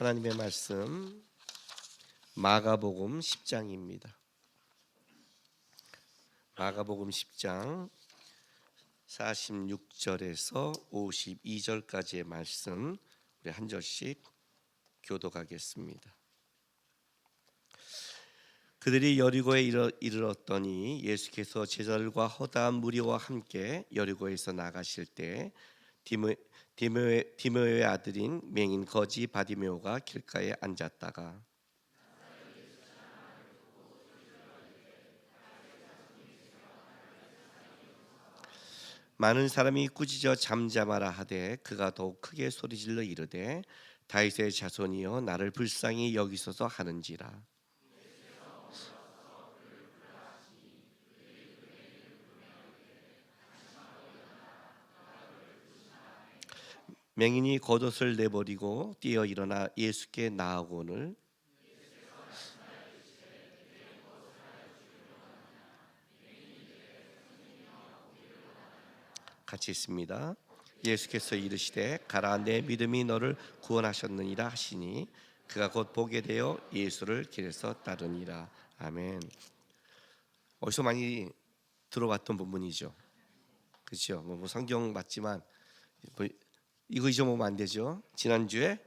하나님의 말씀 마가복음 10장입니다. 마가복음 10장 46절에서 52절까지의 말씀 우리 한 절씩 교독하겠습니다. 그들이 여리고에 이르렀더니 예수께서 제자들과 허다한 무리와 함께 여리고에서 나가실 때 디메오의 아들인 맹인 거지 바디메오가 길가에 앉았다가 많은 사람이 꾸짖어 잠잠하라 하되 그가 더욱 크게 소리질러 이르되 다윗의 자손이여 나를 불쌍히 여기소서 하는지라. 맹인이 겉옷을 내버리고 뛰어 일어나 예수께 나아오거늘 같이 있습니다. 예수께서 이르시되 가라 내 믿음이 너를 구원하셨느니라 하시니 그가 곧 보게 되어 예수를 길에서 따르니라. 아멘. 어디서 많이 들어봤던 본문이죠. 그렇죠. 뭐 성경 맞지만 이거 잊어먹으면 안 되죠. 지난주에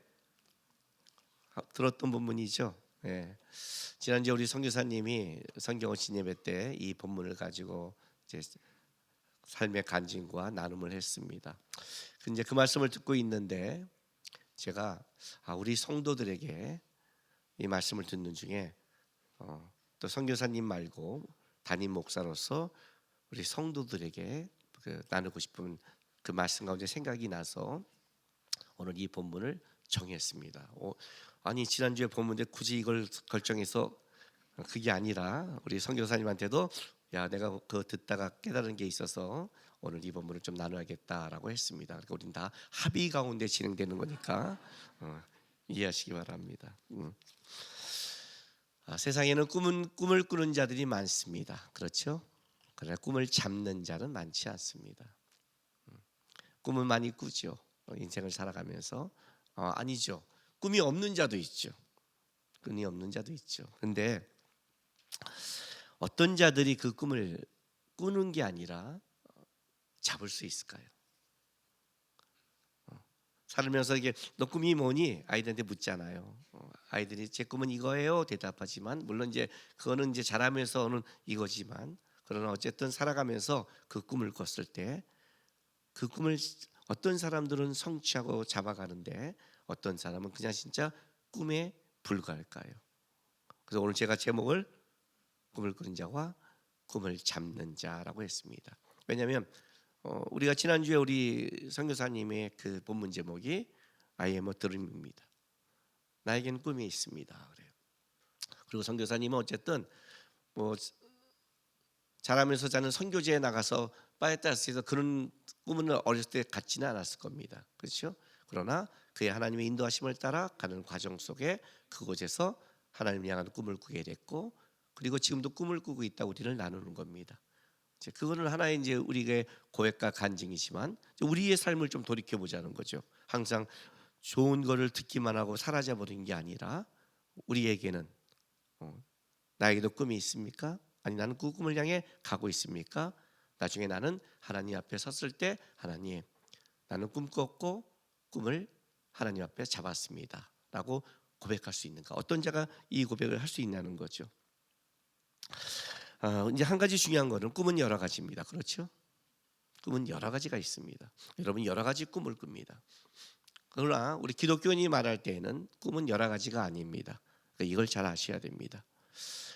들었던 본문이죠. 네. 지난주에 우리 선교사님이 성경을 진예배 때 이 본문을 가지고 이제 삶의 간증과 나눔을 했습니다. 이제 그 말씀을 듣고 있는데 제가 우리 성도들에게 이 말씀을 듣는 중에 또 선교사님 말고 담임 목사로서 우리 성도들에게 나누고 싶은 그 말씀 가운데 생각이 나서 오늘 이 본문을 정했습니다. 아니 지난주에 본문인데 굳이 이걸 결정해서 그게 아니라 우리 선교사님한테도 야 내가 그거 듣다가 깨달은 게 있어서 오늘 이 본문을 좀 나눠야겠다라고 했습니다. 그러니까 우리는 다 합의 가운데 진행되는 거니까 이해하시기 바랍니다. 세상에는 꿈을 꾸는 자들이 많습니다. 그렇죠? 그러나 꿈을 잡는 자는 많지 않습니다. 꿈을 많이 꾸죠. 인생을 살아가면서 아니죠. 꿈이 없는 자도 있죠. 꿈이 없는 자도 있죠. 그런데 어떤 자들이 그 꿈을 꾸는 게 아니라 잡을 수 있을까요? 살면서 이게 너 꿈이 뭐니? 아이들한테 묻잖아요. 아이들이 제 꿈은 이거예요 대답하지만 물론 이제 그거는 이제 자라면서는 이거지만 그러나 어쨌든 살아가면서 그 꿈을 꿨을 때 그 꿈을 어떤 사람들은 성취하고 잡아가는데 어떤 사람은 그냥 진짜 꿈에 불과할까요? 그래서 오늘 제가 제목을 꿈을 꾸는 자와 꿈을 잡는 자라고 했습니다. 왜냐하면 우리가 지난주에 우리 선교사님의 그 본문 제목이 I am a dream입니다. 나에겐 꿈이 있습니다. 그래요. 그리고 선교사님은 어쨌든 뭐 자라면서 자는 선교지에 나가서 파에타스에서 그런 꿈은 어렸을 때 갖지는 않았을 겁니다. 그렇죠? 그러나 그의 하나님의 인도하심을 따라 가는 과정 속에 그곳에서 하나님을 향한 꿈을 꾸게 됐고 그리고 지금도 꿈을 꾸고 있다 우리를 나누는 겁니다. 그거는 하나의 이제 우리의 고백과 간증이지만 우리의 삶을 좀 돌이켜 보자는 거죠. 항상 좋은 거를 듣기만 하고 사라져 버린 게 아니라 우리에게는 나에게도 꿈이 있습니까? 아니 나는 그 꿈을 향해 가고 있습니까? 나중에 나는 하나님 앞에 섰을 때 하나님 나는 꿈 꿨고 꿈을 하나님 앞에 잡았습니다 라고 고백할 수 있는가? 어떤 자가 이 고백을 할 수 있냐는 거죠. 이제 한 가지 중요한 거는 꿈은 여러 가지입니다. 그렇죠? 꿈은 여러 가지가 있습니다. 여러분 여러 가지 꿈을 꿉니다. 그러나 우리 기독교인이 말할 때에는 꿈은 여러 가지가 아닙니다. 그러니까 이걸 잘 아셔야 됩니다.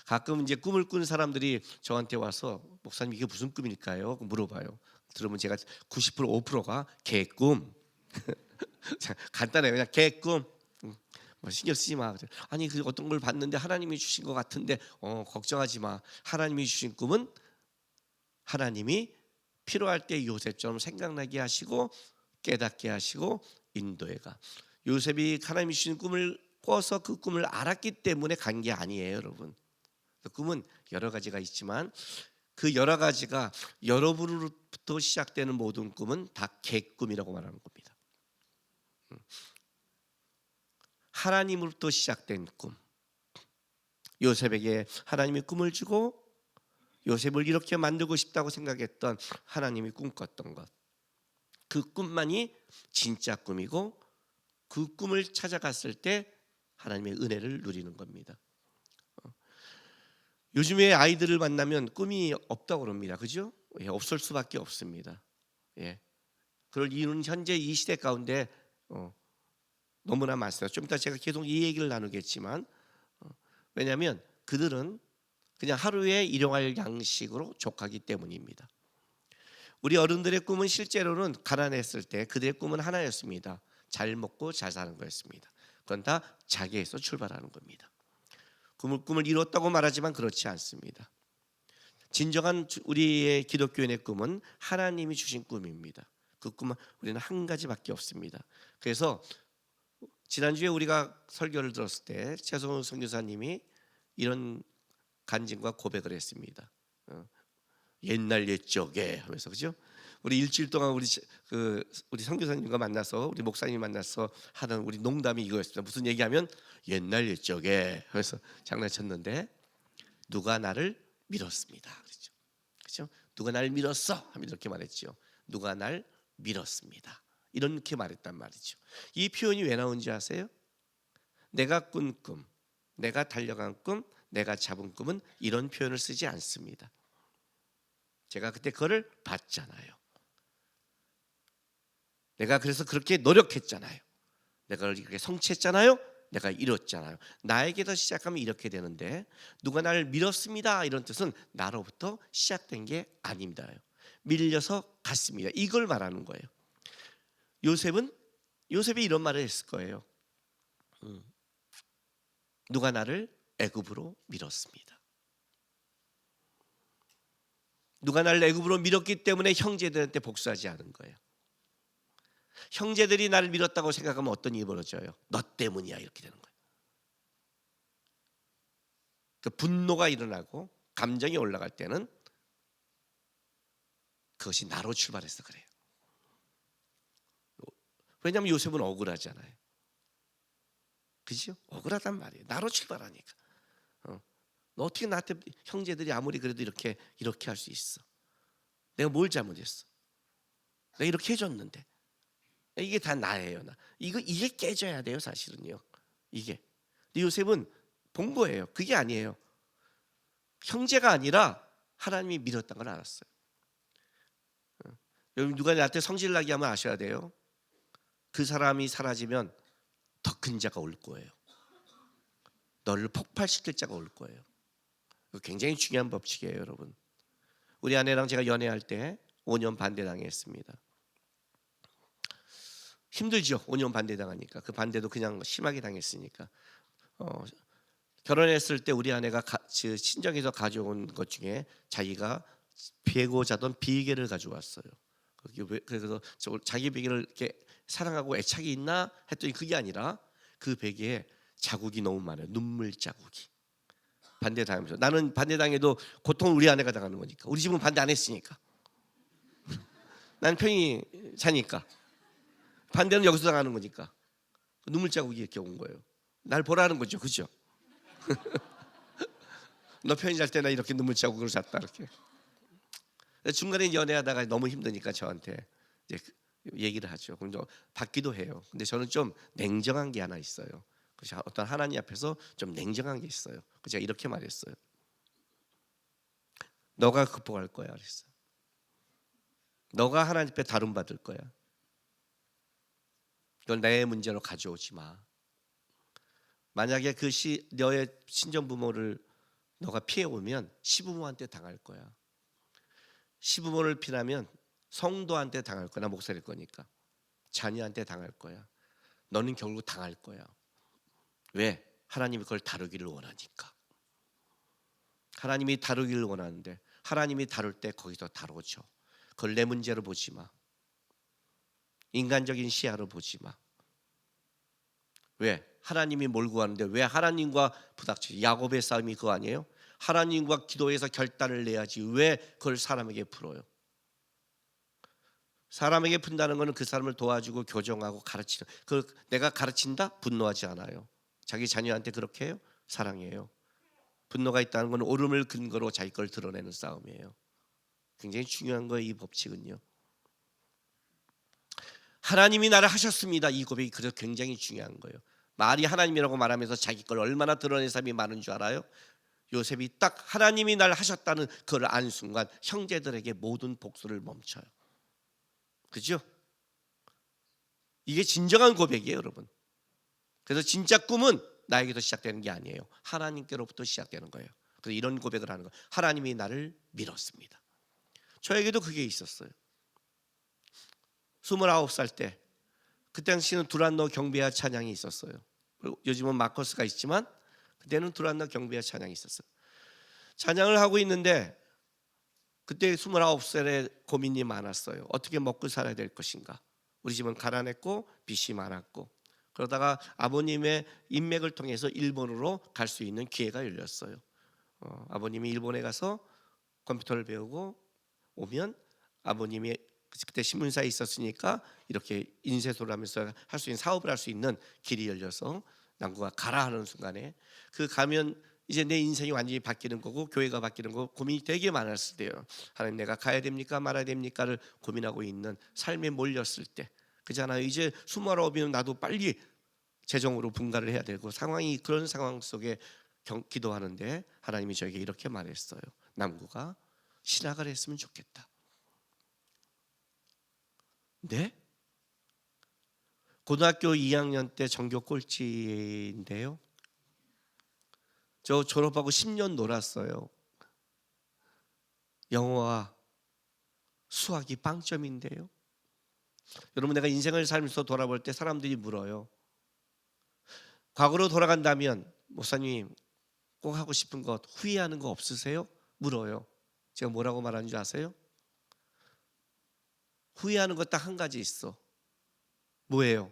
가끔 이제 꿈을 꾸는 사람들이 저한테 와서 목사님 이게 무슨 꿈일까요? 물어봐요. 들으면 제가 90% 5%가 개꿈. 간단해요. 그냥 개꿈. 뭐 신경 쓰지 마. 아니 그 어떤 걸 봤는데 하나님이 주신 것 같은데 걱정하지 마. 하나님이 주신 꿈은 하나님이 필요할 때 요셉처럼 생각나게 하시고 깨닫게 하시고 인도해가. 요셉이 하나님이 주신 꿈을 꿔서 그 꿈을 알았기 때문에 간 게 아니에요, 여러분. 꿈은 여러 가지가 있지만 그 여러 가지가 여러분으로부터 시작되는 모든 꿈은 다 개꿈이라고 말하는 겁니다. 하나님으로부터 시작된 꿈. 요셉에게 하나님이 꿈을 주고 요셉을 이렇게 만들고 싶다고 생각했던 하나님이 꿈꿨던 것, 그 꿈만이 진짜 꿈이고 그 꿈을 찾아갔을 때 하나님의 은혜를 누리는 겁니다. 요즘에 아이들을 만나면 꿈이 없다고 그럽니다. 그죠? 예, 없을 수밖에 없습니다. 예. 그럴 이유는 현재 이 시대 가운데 너무나 많습니다. 좀 이따 제가 계속 이 얘기를 나누겠지만 왜냐하면 그들은 그냥 하루에 일용할 양식으로 족하기 때문입니다. 우리 어른들의 꿈은 실제로는 가난했을 때 그들의 꿈은 하나였습니다. 잘 먹고 잘 사는 거였습니다. 그건 다 자기에서 출발하는 겁니다. 꿈을 이뤘다고 말하지만 그렇지 않습니다. 진정한 우리의 기독교인의 꿈은 하나님이 주신 꿈입니다. 그 꿈은 우리는 한 가지밖에 없습니다. 그래서 지난주에 우리가 설교를 들었을 때 최성훈 선교사님이 이런 간증과 고백을 했습니다. 옛날 옛적에 하면서, 그죠? 우리 일주일 동안 우리 선교사님과 만나서, 우리 목사님 만나서 하는 우리 농담이 이거였습니다. 무슨 얘기하면 옛날 옛적에 하면서 장난쳤는데 누가 나를 밀었습니다. 그렇죠? 그렇죠? 누가 날 밀었어? 하면 이렇게 말했죠. 누가 날 밀었습니다. 이렇게 말했단 말이죠. 이 표현이 왜 나온지 아세요? 내가 꾼 꿈, 내가 달려간 꿈, 내가 잡은 꿈은 이런 표현을 쓰지 않습니다. 제가 그때 그거를 봤잖아요. 내가 그래서 그렇게 노력했잖아요. 내가 이렇게 성취했잖아요. 내가 이뤘잖아요. 나에게서 시작하면 이렇게 되는데 누가 나를 밀었습니다 이런 뜻은 나로부터 시작된 게 아닙니다. 밀려서 갔습니다. 이걸 말하는 거예요. 요셉이 이런 말을 했을 거예요. 누가 나를 애굽으로 밀었습니다. 누가 나를 애굽으로 밀었기 때문에 형제들한테 복수하지 않은 거예요. 형제들이 나를 밀었다고 생각하면 어떤 일이 벌어져요? 너 때문이야 이렇게 되는 거예요. 그 분노가 일어나고 감정이 올라갈 때는 그것이 나로 출발해서 그래요. 왜냐하면 요셉은 억울하잖아요. 그죠? 억울하단 말이에요. 나로 출발하니까. 너 어떻게 나한테 형제들이 아무리 그래도 이렇게 할 수 있어? 내가 뭘 잘못했어? 내가 이렇게 해줬는데 이게 다 나예요. 이게 깨져야 돼요, 사실은요. 이게. 근데 요셉은 본 거예요. 그게 아니에요. 형제가 아니라 하나님이 밀었다는 걸 알았어요. 여러분 누가 나한테 성질나게 하면 아셔야 돼요. 그 사람이 사라지면 더 큰 자가 올 거예요. 너를 폭발시킬 자가 올 거예요. 굉장히 중요한 법칙이에요, 여러분. 우리 아내랑 제가 연애할 때 5년 반대당했습니다. 힘들죠. 5년 반대당하니까. 그 반대도 그냥 심하게 당했으니까. 결혼했을 때 우리 아내가 친정에서 가져온 것 중에 자기가 베고 자던 비계를 가져왔어요. 그래서 자기 베개를 이렇게 사랑하고 애착이 있나 했더니 그게 아니라 그 베개에 자국이 너무 많아요. 눈물 자국이. 반대당하면서 나는 반대당해도 고통을 우리 아내가 당하는 거니까. 우리 집은 반대 안 했으니까. 나는 편히 사니까. 반대는 여기서 당하는 거니까. 눈물 자국이 이렇게 온 거예요. 날 보라는 거죠, 그죠? 너 편히 잘 때나 이렇게 눈물 자국으로 잤다 이렇게. 중간에 연애하다가 너무 힘드니까 저한테 이제 얘기를 하죠. 그럼 받기도 해요. 근데 저는 좀 냉정한 게 하나 있어요. 그래서 어떤 하나님 앞에서 좀 냉정한 게 있어요. 그래서 제가 이렇게 말했어요. 너가 극복할 거야. 그랬어요. 너가 하나님 앞에 다룸받을 거야. 이건 내 문제로 가져오지 마. 만약에 너의 친정 부모를 너가 피해 오면 시부모한테 당할 거야. 시부모를 피하면 성도한테 당할 거야. 목사일 거니까. 자녀한테 당할 거야. 너는 결국 당할 거야. 왜? 하나님이 그걸 다루기를 원하니까. 하나님이 다루기를 원하는데 하나님이 다룰 때 거기서 다루죠. 그걸 내 문제로 보지 마. 인간적인 시야로 보지 마. 왜? 하나님이 뭘 구하는데 왜 하나님과 부닥치지? 야곱의 싸움이 그거 아니에요? 하나님과 기도해서 결단을 내야지 왜 그걸 사람에게 풀어요? 사람에게 분다는 것은 그 사람을 도와주고 교정하고 가르치는, 그 내가 가르친다? 분노하지 않아요. 자기 자녀한테 그렇게 해요? 사랑해요. 분노가 있다는 건 옳음을 근거로 자기 걸 드러내는 싸움이에요. 굉장히 중요한 거예요, 이 법칙은요. 하나님이 나를 하셨습니다. 이 고백이 그래서 굉장히 중요한 거예요. 말이 하나님이라고 말하면서 자기 걸 얼마나 드러낸 사람이 많은 줄 알아요? 요셉이 딱 하나님이 날 하셨다는 그걸 안 순간 형제들에게 모든 복수를 멈춰요. 그죠? 이게 진정한 고백이에요, 여러분. 그래서 진짜 꿈은 나에게서 시작되는 게 아니에요. 하나님께로부터 시작되는 거예요. 그래서 이런 고백을 하는 거예요. 하나님이 나를 밀었습니다. 저에게도 그게 있었어요. 29살 때, 그 당시는 두란노 경배와 찬양이 있었어요. 요즘은 마커스가 있지만 그때는 두란노 경배와 찬양이 있었어요. 찬양을 하고 있는데 그때 29살에 고민이 많았어요. 어떻게 먹고 살아야 될 것인가. 우리 집은 가난했고 빚이 많았고, 그러다가 아버님의 인맥을 통해서 일본으로 갈 수 있는 기회가 열렸어요. 아버님이 일본에 가서 컴퓨터를 배우고 오면 아버님이 그때 신문사에 있었으니까 이렇게 인쇄소를 하면서 할 수 있는 사업을 할 수 있는 길이 열려서 남구가 가라 하는 순간에, 그 가면 이제 내 인생이 완전히 바뀌는 거고 교회가 바뀌는 거고 고민이 되게 많았을 때요. 하나님, 내가 가야 됩니까 말아야 됩니까를 고민하고 있는 삶에 몰렸을 때, 그잖아요. 이제 29이면 나도 빨리 재정으로 분가를 해야 되고 상황이 그런 상황 속에 기도하는데 하나님이 저에게 이렇게 말했어요. 남구가 신학을 했으면 좋겠다. 네? 고등학교 2학년 때 전교 꼴찌인데요. 저 졸업하고 10년 놀았어요. 영어와 수학이 빵점인데요. 여러분, 내가 인생을 살면서 돌아볼 때 사람들이 물어요. 과거로 돌아간다면 목사님 꼭 하고 싶은 것, 후회하는 거 없으세요? 물어요. 제가 뭐라고 말하는 줄 아세요? 후회하는 거 딱 한 가지 있어. 뭐예요?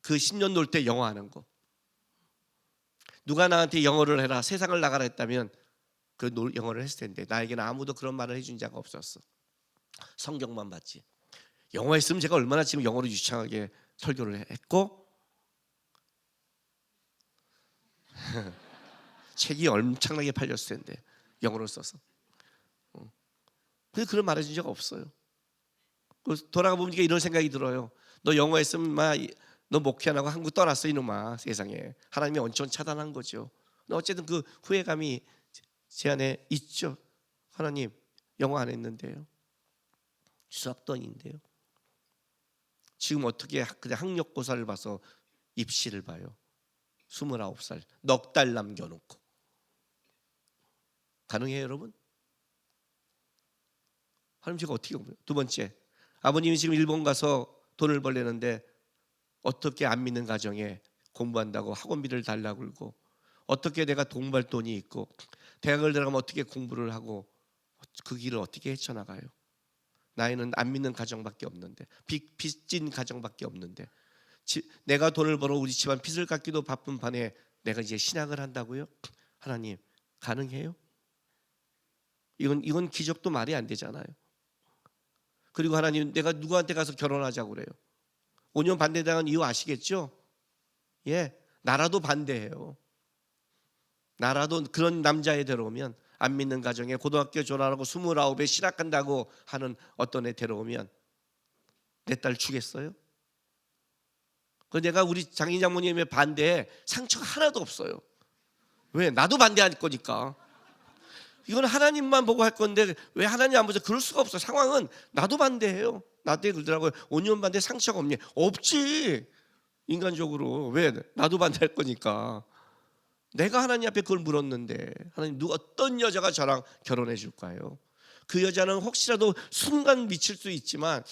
그 10년 놀 때 영어 하는 거. 누가 나한테 영어를 해라, 세상을 나가라 했다면 그 영어를 했을 텐데 나에게는 아무도 그런 말을 해준 자가 없었어. 성경만 봤지. 영어 했으면 제가 얼마나 지금 영어로 유창하게 설교를 했고 책이 엄청나게 팔렸을 텐데 영어로 써서. 근데 그런 말 해준 자가 없어요. 돌아가 보니까 이런 생각이 들어요. 너 영어 했으면 너 목회 안 하고 한국 떠났어 이놈아. 세상에 하나님이 온천 차단한 거죠. 어쨌든 그 후회감이 제 안에 있죠. 하나님, 영어 안 했는데요, 수학도 아닌데요, 지금 어떻게 그냥 학력고사를 봐서 입시를 봐요. 29살 넉 달 남겨놓고. 가능해요 여러분? 하나님, 제가 어떻게 보면. 두 번째, 아버님이 지금 일본 가서 돈을 벌려는데 어떻게 안 믿는 가정에 공부한다고 학원비를 달라고 그러고, 어떻게 내가 돈 벌 돈이 있고 대학을 들어가면 어떻게 공부를 하고 그 길을 어떻게 헤쳐나가요? 나이는 안 믿는 가정밖에 없는데, 빚진 가정밖에 없는데, 내가 돈을 벌어 우리 집안 빚을 갚기도 바쁜 판에 내가 이제 신학을 한다고요? 하나님, 가능해요? 이건 기적도 말이 안 되잖아요. 그리고 하나님, 내가 누구한테 가서 결혼하자고 그래요? 5년 반대당한 이유 아시겠죠? 예, 나라도 반대해요. 나라도 그런 남자애 데려오면, 안 믿는 가정에 고등학교 졸업하고 29에 신학한다고 하는 어떤 애 데려오면 내 딸 주겠어요? 그 내가 우리 장인 장모님의 반대에 상처가 하나도 없어요. 왜? 나도 반대할 거니까. 이건 하나님만 보고 할 건데 왜 하나님 안 보죠? 그럴 수가 없어. 상황은 나도 반대해요. 나한테 그러더라고요. 5년 반대 상처가 없니? 없지. 인간적으로. 왜? 나도 반대할 거니까. 내가 하나님 앞에 그걸 물었는데, 하나님, 누가 어떤 여자가 저랑 결혼해 줄까요? 그 여자는 혹시라도 순간 미칠 수 있지만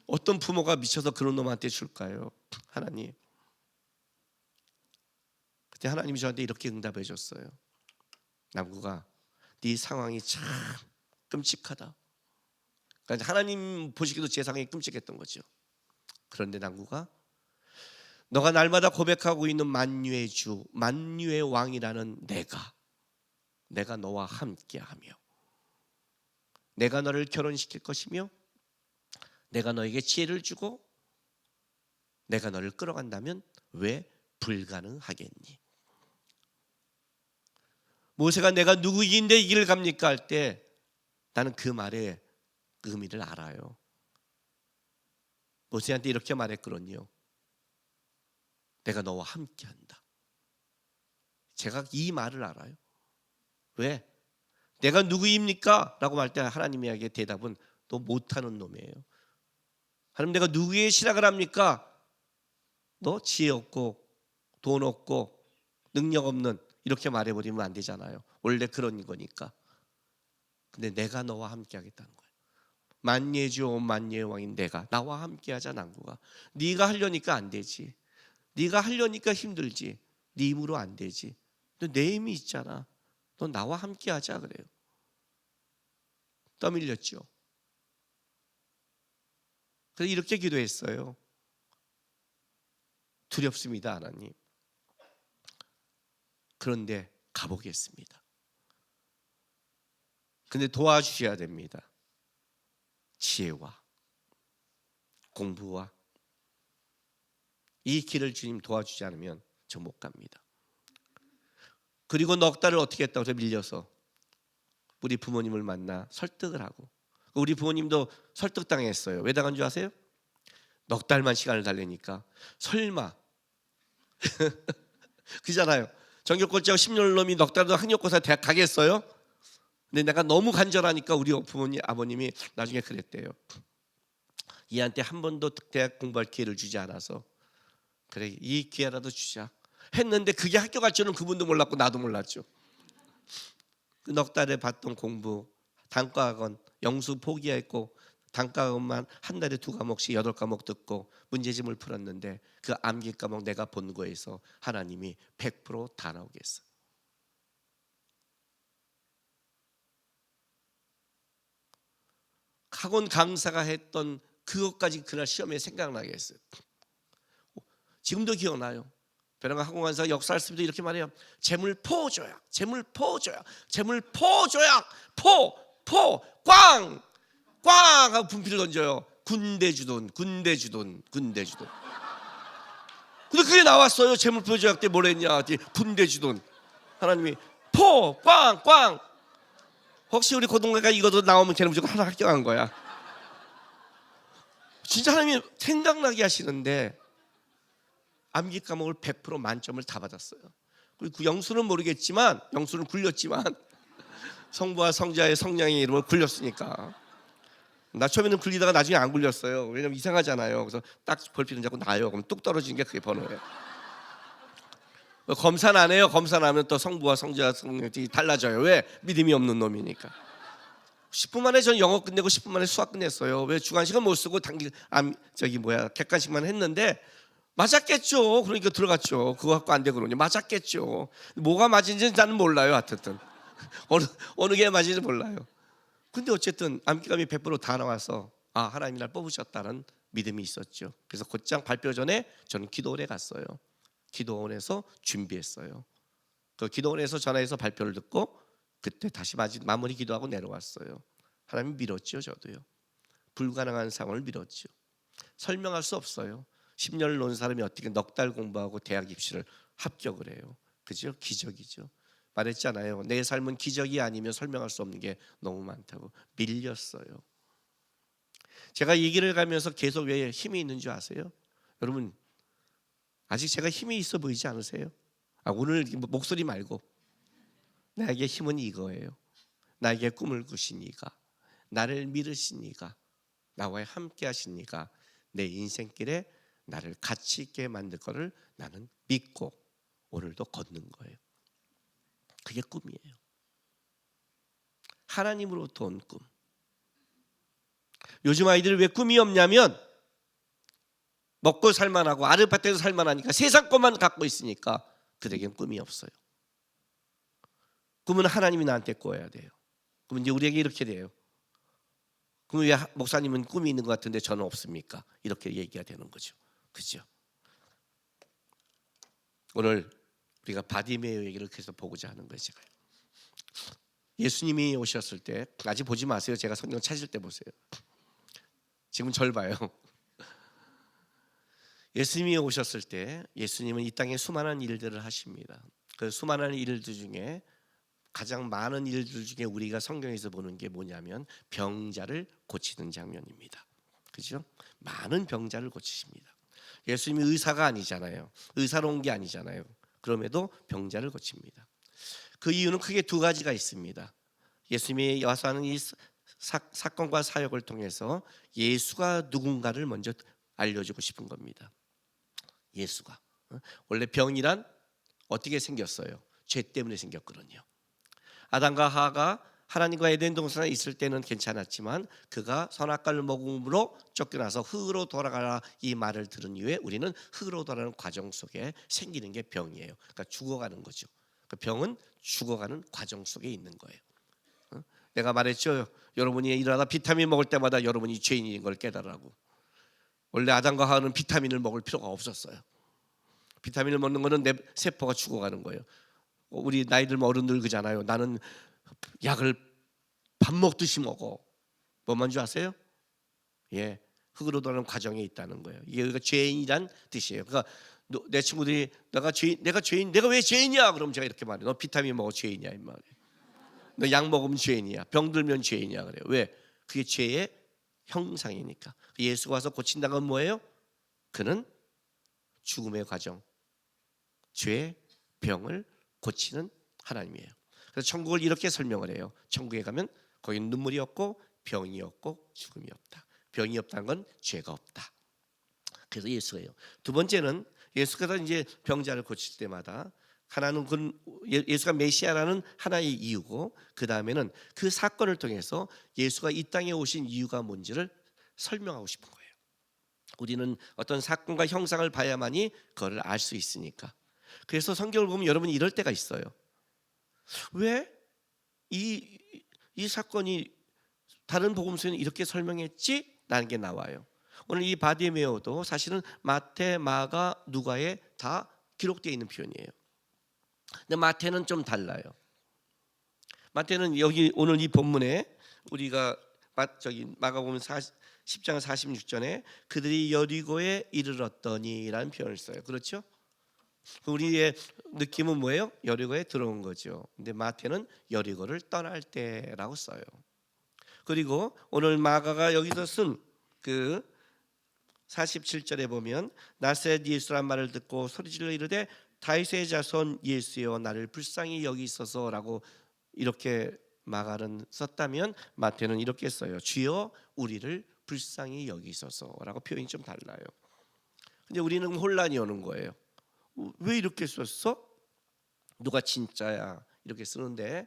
어떤 부모가 미쳐서 그런 놈한테 줄까요? 하나님. 그때 하나님이 저한테 이렇게 응답해 줬어요. 남구가, 네 상황이 참 끔찍하다. 그러니까 하나님 보시기도 제 상황이 끔찍했던 거죠. 그런데 남구가, 너가 날마다 고백하고 있는 만유의 주, 만유의 왕이라는 내가 너와 함께하며 내가 너를 결혼시킬 것이며 내가 너에게 지혜를 주고 내가 너를 끌어간다면 왜 불가능하겠니? 모세가 내가 누구인데 이 길을 갑니까 할 때 나는 그 말의 의미를 알아요. 모세한테 이렇게 말했거든요. 내가 너와 함께한다. 제가 이 말을 알아요. 왜? 내가 누구입니까? 라고 말 때 하나님에게 대답은 너 못하는 놈이에요. 하나님 내가 누구의 신학을 합니까? 너 지혜 없고 돈 없고 능력 없는 이렇게 말해버리면 안 되잖아요. 원래 그런 거니까. 근데 내가 너와 함께 하겠다는 거예요. 만예의 주 온 만예의 왕인 내가 나와 함께 하자 난구가. 네가 하려니까 안 되지. 네가 하려니까 힘들지. 네 힘으로 안 되지. 근데 내 힘이 있잖아. 너 나와 함께 하자 그래요. 떠밀렸죠. 그래서 이렇게 기도했어요. 두렵습니다 하나님. 그런데 가보겠습니다. 근데 도와주셔야 됩니다. 지혜와 공부와 이 길을 주님 도와주지 않으면 저 못 갑니다. 그리고 넉 달을 어떻게 했다고 해서 밀려서 우리 부모님을 만나 설득을 하고 우리 부모님도 설득당했어요. 왜 당한 줄 아세요? 넉 달만 시간을 달래니까 설마 그잖아요. 전교꼴찌하고 10년 놈이 넉 달도 학력고사 대학 가겠어요? 근데 내가 너무 간절하니까 우리 부모님 아버님이 나중에 그랬대요. 얘한테 한 번도 대학 공부할 기회를 주지 않아서 그래 이 기회라도 주자 했는데 그게 학교 갈 줄은 그분도 몰랐고 나도 몰랐죠. 그 넉 달에 봤던 공부 단과학원 영수 포기했고 단과학원만 한 달에 2과목씩 8과목 듣고 문제집을 풀었는데 그 암기 과목 내가 본 거에서 하나님이 100% 나오게 했어. 학원 강사가 했던 그것까지 그날 시험에 생각나게 했어요. 지금도 기억나요. 벼랑간 학원 강사 역사를 쓸 때 이렇게 말해요. 재물포조약, 재물포조약, 재물포조약, 꽝 하고 분필을 던져요. 군대 주돈. 근데 그게 나왔어요. 재물포조약 때 뭘 했냐? 군대 주돈. 하나님이 꽝. 혹시 우리 고등학교가 이것도 나오면 걔는 무조건 하나 합격한 거야. 진짜 하나님이 생각나게 하시는데 암기 과목을 100% 만점을 다 받았어요. 그리고 그 영수는 모르겠지만 영수는 굴렸지만 성부와 성자의 성령의 이름을 굴렸으니까. 나 처음에는 굴리다가 나중에 안 굴렸어요. 왜냐면 이상하잖아요. 그래서 딱 볼펜을 잡고 놔요. 그럼 뚝 떨어지는 게 그게 번호예요. 검사는 안 해요. 검사는 하면 또 성부와 성자와 성령이 달라져요. 왜? 믿음이 없는 놈이니까. 10분 만에 전 영어 끝내고 10분 만에 수학 끝냈어요. 왜? 주관식은 못 쓰고 객관식만 했는데 맞았겠죠. 그러니까 들어갔죠. 그거 갖고 안 되거든요. 맞았겠죠. 뭐가 맞은지는 나는 몰라요. 하여튼 어느 게 맞은지 몰라요. 근데 어쨌든 암기감이 100%다 나와서 하나님이 날 뽑으셨다는 믿음이 있었죠. 그래서 곧장 발표 전에 저는 기도원에 갔어요. 기도원에서 준비했어요. 그 기도원에서 전화해서 발표를 듣고 그때 다시 마무리 기도하고 내려왔어요. 하나님 밀었죠. 저도요. 불가능한 상황을 밀었죠. 설명할 수 없어요. 10년을 논 사람이 어떻게 넉 달 공부하고 대학 입시를 합격을 해요. 그죠? 기적이죠. 말했잖아요. 내 삶은 기적이 아니면 설명할 수 없는 게 너무 많다고. 밀렸어요. 제가 이 길을 가면서 계속 왜 힘이 있는 줄 아세요? 여러분 아직 제가 힘이 있어 보이지 않으세요? 오늘 목소리 말고 나에게 힘은 이거예요. 나에게 꿈을 꾸신 이가, 나를 믿으신 이가, 나와 함께 하신 이가 내 인생길에 나를 가치 있게 만들 거를 나는 믿고 오늘도 걷는 거예요. 그게 꿈이에요. 하나님으로부터 온 꿈. 요즘 아이들이 왜 꿈이 없냐면 먹고 살만하고 아르바이트에서 살만하니까 세상 것만 갖고 있으니까 그들에겐 꿈이 없어요. 꿈은 하나님이 나한테 꿔야 돼요. 그럼 이제 우리에게 이렇게 돼요. 그럼 왜 목사님은 꿈이 있는 것 같은데 저는 없습니까? 이렇게 얘기가 되는 거죠. 그죠? 오늘 우리가 바디메오 얘기를 계속 보고자 하는 거예요. 제가 예수님이 오셨을 때 아직 보지 마세요. 제가 성경 찾을 때 보세요. 지금 절 봐요. 예수님이 오셨을 때 예수님은 이 땅에 수많은 일들을 하십니다. 그 수많은 일들 중에 가장 많은 일들 중에 우리가 성경에서 보는 게 뭐냐면 병자를 고치는 장면입니다. 그죠? 많은 병자를 고치십니다. 예수님이 의사가 아니잖아요. 의사로 온 게 아니잖아요. 그럼에도 병자를 고칩니다. 그 이유는 크게 두 가지가 있습니다. 예수님이 와서 하는 이 사건과 사역을 통해서 예수가 누군가를 먼저 알려주고 싶은 겁니다. 예수가 원래 병이란 어떻게 생겼어요? 죄 때문에 생겼거든요. 아담과 하와가 하나님과 에덴 동산에 있을 때는 괜찮았지만 그가 선악과를 먹음으로 쫓겨나서 흙으로 돌아가라 이 말을 들은 이후에 우리는 흙으로 돌아가는 과정 속에 생기는 게 병이에요. 그러니까 죽어가는 거죠. 그 병은 죽어가는 과정 속에 있는 거예요. 내가 말했죠. 여러분이 일어나다 비타민 먹을 때마다 여러분이 죄인인 걸 깨달으라고. 원래 아담과 하와는 비타민을 먹을 필요가 없었어요. 비타민을 먹는 거는 내 세포가 죽어가는 거예요. 우리 나이 들면 어른 늙잖아요. 나는 약을 밥 먹듯이 먹어. 뭐만 줄 아세요? 예, 흙으로 돌아가는 과정에 있다는 거예요. 이게 죄인이란 뜻이에요. 그러니까 내 친구들이 내가 죄인, 내가 왜 죄인이야? 그럼 제가 이렇게 말해. 너 비타민 먹어 죄인이야 이 말이에요. 너 약 먹으면 죄인이야. 병 들면 죄인이야 그래요. 왜? 그게 죄의 형상이니까. 예수가 와서 고친다는 건 뭐예요? 그는 죽음의 과정, 죄, 병을 고치는 하나님이에요. 그래서 천국을 이렇게 설명을 해요. 천국에 가면 거기는 눈물이 없고 병이 없고 죽음이 없다. 병이 없다는 건 죄가 없다. 그래서 예수예요. 두 번째는 예수께서 이제 병자를 고칠 때마다 하나는 예수가 메시아라는 하나의 이유고, 그 다음에는 그 사건을 통해서 예수가 이 땅에 오신 이유가 뭔지를 설명하고 싶은 거예요. 우리는 어떤 사건과 형상을 봐야만이 그걸 알 수 있으니까. 그래서 성경을 보면 여러분이 이럴 때가 있어요. 왜 이 사건이 다른 복음서에는 이렇게 설명했지? 라는 게 나와요. 오늘 이 바디메오도 사실은 마태, 마가, 누가에 다 기록되어 있는 표현이에요. 근데 마태는 좀 달라요. 마태는 여기 오늘 이 본문에 우리가 마가복음 10장 46절에 그들이 여리고에 이르렀더니라는 표현을 써요. 그렇죠? 우리의 느낌은 뭐예요? 여리고에 들어온 거죠. 근데 마태는 여리고를 떠날 때라고 써요. 그리고 오늘 마가가 여기서 쓴 그 47절에 보면 나사렛 예수란 말을 듣고 소리질러 이르되 다윗의 자손 예수여 나를 불쌍히 여기소서라고 이렇게 마가는 썼다면 마태는 이렇게 써요. 주여 우리를 불쌍히 여기소서라고 표현이 좀 달라요. 근데 우리는 혼란이 오는 거예요. 왜 이렇게 썼어? 누가 진짜야? 이렇게 쓰는데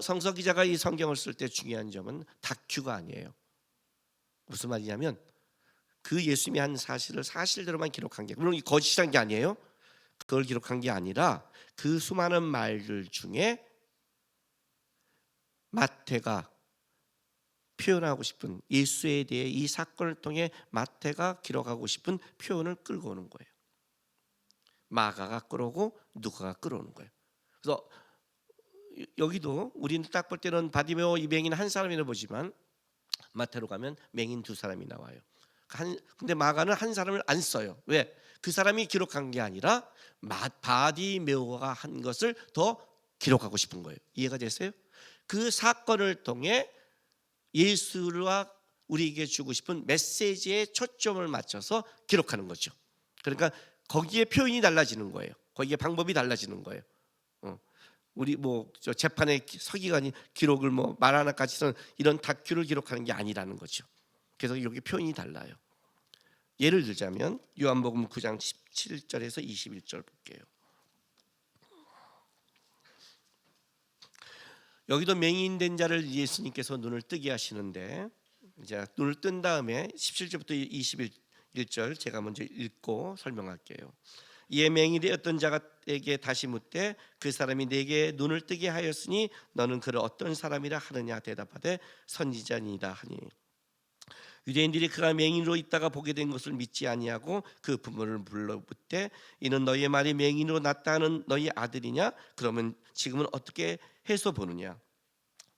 성서 기자가 이 성경을 쓸 때 중요한 점은 다큐가 아니에요. 무슨 말이냐면 그 예수님이 한 사실을 사실대로만 기록한 게, 물론 거짓이란 게 아니에요. 그걸 기록한 게 아니라 그 수많은 말들 중에 마태가 표현하고 싶은 예수에 대해 이 사건을 통해 마태가 기록하고 싶은 표현을 끌고 오는 거예요. 마가가 끌어오고 누가가 끌어오는 거예요. 그래서 여기도 우리는 딱 볼 때는 바디메오 이 맹인 한 사람이라 보지만 마태로 가면 맹인 두 사람이 나와요. 근데 마가는 한 사람을 안 써요. 왜? 그 사람이 기록한 게 아니라 바디메오가 한 것을 더 기록하고 싶은 거예요. 이해가 되세요? 그 사건을 통해 예수와 우리에게 주고 싶은 메시지에 초점을 맞춰서 기록하는 거죠. 그러니까 거기에 표현이 달라지는 거예요. 거기에 방법이 달라지는 거예요. 우리 저 재판의 서기관이 기록을 말 하나까지 쓰는 이런 다큐를 기록하는 게 아니라는 거죠. 그래서 여기 표현이 달라요. 예를 들자면 요한복음 9장 17절에서 21절 볼게요. 여기도 맹인된 자를 예수님께서 눈을 뜨게 하시는데, 이제 눈을 뜬 다음에 17절부터 21절 제가 먼저 읽고 설명할게요. 이에 맹인이 어떤 자에게 다시 묻되 그 사람이 내게 눈을 뜨게 하였으니 너는 그를 어떤 사람이라 하느냐 대답하되 선지자니이다 하니, 유대인들이 그가 맹인으로 있다가 보게 된 것을 믿지 아니하고 그 부모를 불러 묻되 이는 너희의 말이 맹인으로 났다 하는 너희 아들이냐? 그러면 지금은 어떻게 해서 보느냐?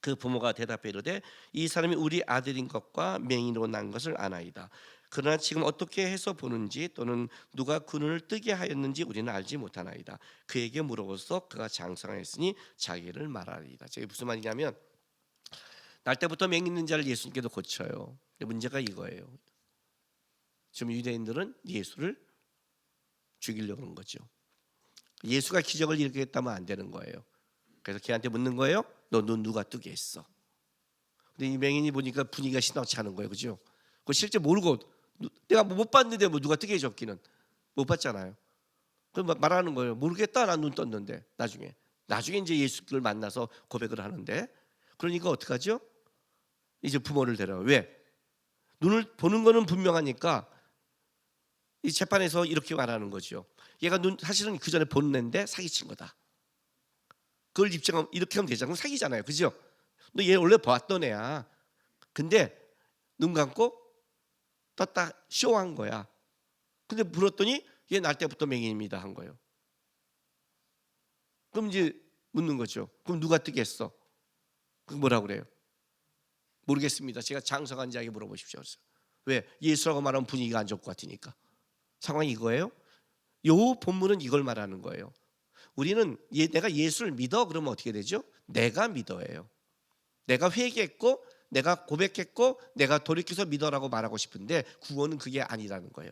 그 부모가 대답해 이르되 이 사람이 우리 아들인 것과 맹인으로 난 것을 아나이다. 그러나 지금 어떻게 해서 보는지 또는 누가 그 눈을 뜨게 하였는지 우리는 알지 못하나이다. 그에게 물어보소. 그가 장성하였으니 자기를 말하리이다. 저게 무슨 말이냐면 날 때부터 맹 있는 자를 예수님께도 고쳐요. 근데 문제가 이거예요. 지금 유대인들은 예수를 죽이려고 하는 거죠. 예수가 기적을 일으키겠다면 안 되는 거예요. 그래서 걔한테 묻는 거예요. 너 눈 누가 뜨게 했어? 근데 이 맹인이 보니까 분위기가 심상치 않은 거예요. 그죠? 그 실제 모르고 내가 못 봤는데 뭐 누가 뜨게 해줬기는 못 봤잖아요. 그럼 말하는 거예요. 모르겠다. 난 눈 떴는데 나중에 이제 예수를 만나서 고백을 하는데 그러니까 어떡하죠? 이제 부모를 데려와. 왜? 눈을 보는 거는 분명하니까 이 재판에서 이렇게 말하는 거죠. 얘가 눈 사실은 그 전에 본는데 사기친 거다. 그걸 입증하면 이렇게 하면 되잖아요. 사기잖아요. 그죠? 너 얘 원래 봤던 애야. 근데 눈 감고 떴다 쇼한 거야. 근데 물었더니 얘 날 때부터 맹인입니다 한 거예요. 그럼 이제 묻는 거죠. 그럼 누가 뜨게 했어? 그 뭐라고 그래요? 모르겠습니다. 제가 장성한 자에게 물어보십시오. 왜? 예수라고 말하면 분위기가 안 좋을 것 같으니까. 상황이 이거예요. 요 본문은 이걸 말하는 거예요. 우리는 내가 예수를 믿어 그러면 어떻게 되죠? 내가 믿어예요. 내가 회개했고 내가 고백했고 내가 돌이켜서 믿어라고 말하고 싶은데 구원은 그게 아니라는 거예요.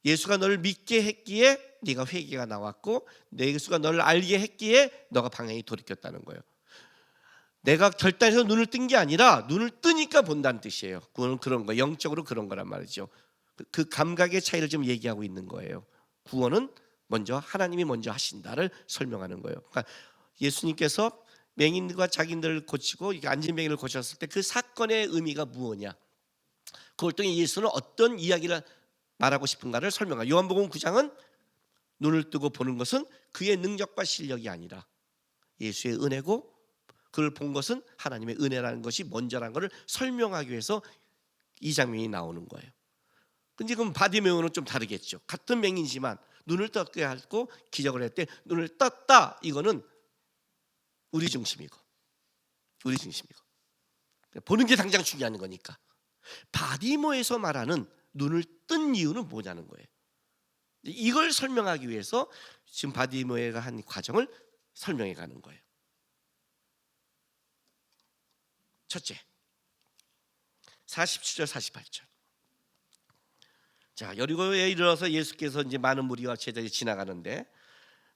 예수가 너를 믿게 했기에 네가 회개가 나왔고 예수가 너를 알게 했기에 너가 방향이 돌이켰다는 거예요. 내가 결단해서 눈을 뜬 게 아니라 눈을 뜨니까 본다는 뜻이에요. 구원은 그런 거, 영적으로 그런 거란 말이죠. 그 감각의 차이를 좀 얘기하고 있는 거예요. 구원은 먼저 하나님이 먼저 하신다를 설명하는 거예요. 그러니까 예수님께서 맹인과 자기들을 고치고 안진뱅이를 고쳤을 때 그 사건의 의미가 무엇이냐? 그걸 통해 예수는 어떤 이야기를 말하고 싶은가를 설명하고 요한복음 9장은 눈을 뜨고 보는 것은 그의 능력과 실력이 아니라 예수의 은혜고 그걸 본 것은 하나님의 은혜라는 것이 먼저라는 것을 설명하기 위해서 이 장면이 나오는 거예요. 근데 그럼 바디메오는 좀 다르겠죠. 같은 맹인이지만 눈을 떴게 하고 기적을 했대. 눈을 떴다. 이거는 우리 중심이고 보는 게 당장 중요한 거니까. 바디모에서 말하는 눈을 뜬 이유는 뭐냐는 거예요. 이걸 설명하기 위해서 지금 바디모에가 한 과정을 설명해 가는 거예요. 첫째, 47절 48절. 자, 여리고에 이르러서 예수께서 이제 많은 무리와 제자들이 지나가는데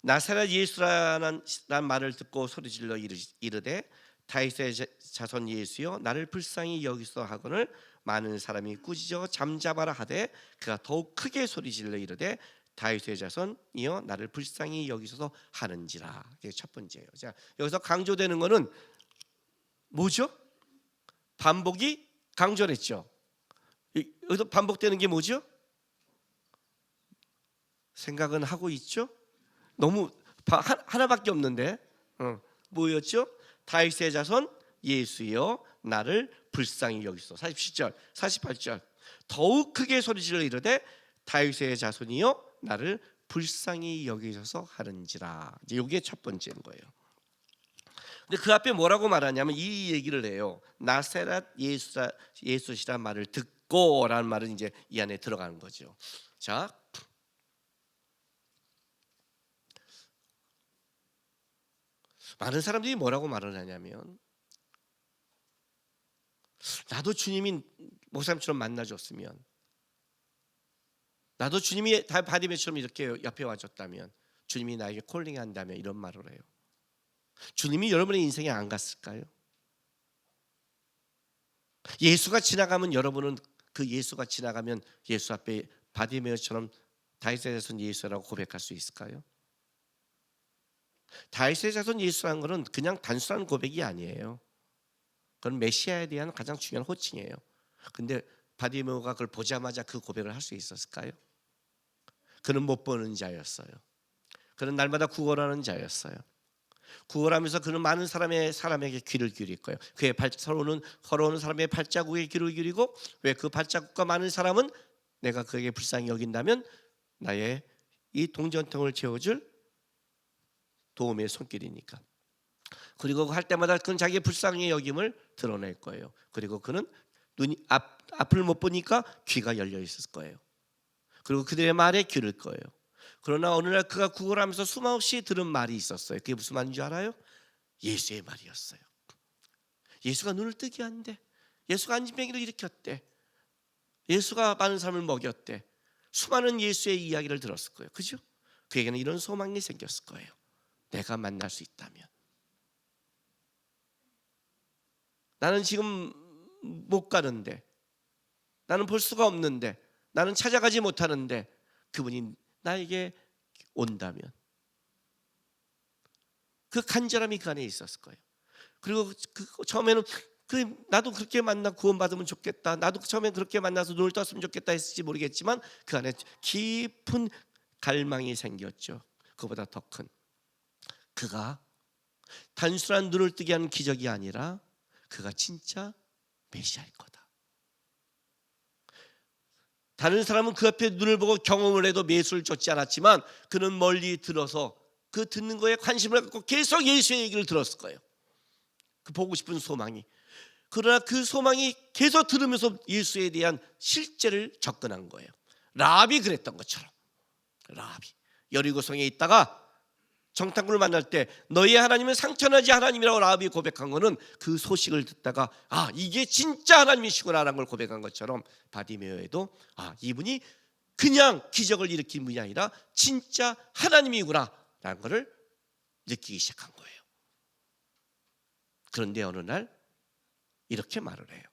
나사렛 예수라는 말을 듣고 소리질러 이르되 다윗의 자손 예수여 나를 불쌍히 여기소 하거늘 많은 사람이 꾸짖어 잠잡아라 하되 그가 더욱 크게 소리질러 이르되 다윗의 자손이여 나를 불쌍히 여기소서 하는지라. 이게 첫 번째예요. 자, 여기서 강조되는 것은 뭐죠? 반복이 강조했죠. 여기서 반복되는 게 뭐죠? 생각은 하고 있죠? 너무 하나밖에 없는데 뭐였죠? 다윗의 자손 예수여 나를 불쌍히 여기소. 47절 48절 더욱 크게 소리질러 이르되 다윗의 자손이여 나를 불쌍히 여기소서 하는지라. 이제 이게 첫 번째인 거예요. 근데 그 앞에 뭐라고 말하냐면 이 얘기를 해요. 나사렛 예수시란 말을 듣고라는 말은 이제 이 안에 들어가는 거죠. 자, 많은 사람들이 뭐라고 말을 하냐면 나도 주님이 목사님처럼 만나줬으면 나도 주님이 바디메처럼 이렇게 옆에 와줬다면 주님이 나에게 콜링한다면 이런 말을 해요. 주님이 여러분의 인생에 안 갔을까요? 예수가 지나가면 여러분은 그 예수가 지나가면 예수 앞에 바디메처럼 다윗의 자손 예수라고 고백할 수 있을까요? 다윗의 자손 예수라는 것은 그냥 단순한 고백이 아니에요. 그건 메시아에 대한 가장 중요한 호칭이에요. 근데 바디메오가 그걸 보자마자 그 고백을 할 수 있었을까요? 그는 못 보는 자였어요. 그는 날마다 구걸하는 자였어요. 구걸하면서 그는 많은 사람에게 귀를 기울일 거예요. 그의 걸어오는 사람의 발자국에 귀를 기울이고 왜 그 발자국과 많은 사람은 내가 그에게 불쌍히 여긴다면 나의 이 동전통을 채워줄 도움의 손길이니까. 그리고 할 때마다 그는 자기의 불쌍히 여김을 드러낼 거예요. 그리고 그는 눈이 앞을 못 보니까 귀가 열려 있을 거예요. 그리고 그들의 말에 귀를 거예요. 그러나 어느 날 그가 구걸하면서 수없이 들은 말이 있었어요. 그게 무슨 말인 줄 알아요? 예수의 말이었어요. 예수가 눈을 뜨게 한대. 예수가 안진병이를 일으켰대. 예수가 많은 사람을 먹였대. 수많은 예수의 이야기를 들었을 거예요. 그죠? 그에게는 이런 소망이 생겼을 거예요. 내가 만날 수 있다면. 나는 지금 못 가는데, 나는 볼 수가 없는데, 나는 찾아가지 못하는데 그분이 나에게 온다면, 그 간절함이 그 안에 있었을 거예요. 그리고 처음에는 나도 그렇게 만나 구원받으면 좋겠다, 나도 처음엔 그렇게 만나서 눈을 떴으면 좋겠다 했을지 모르겠지만 그 안에 깊은 갈망이 생겼죠. 그보다 더 큰, 그가 단순한 눈을 뜨게 하는 기적이 아니라 그가 진짜 메시아일 거다. 다른 사람은 그 앞에 눈을 보고 경험을 해도 예수를 쫓지 않았지만 그는 멀리 들어서 그 듣는 거에 관심을 갖고 계속 예수의 얘기를 들었을 거예요. 그 보고 싶은 소망이. 그러나 그 소망이 계속 들으면서 예수에 대한 실제를 접근한 거예요. 라합이 그랬던 것처럼. 라합이 여리고성에 있다가 정탐꾼을 만날 때 너희 하나님은 상처나지 하나님이라고 라합이 고백한 거는 그 소식을 듣다가 이게 진짜 하나님이시구나라는 걸 고백한 것처럼 바디메오에도 이분이 그냥 기적을 일으킨 분이 아니라 진짜 하나님이구나라는 것을 느끼기 시작한 거예요. 그런데 어느 날 이렇게 말을 해요.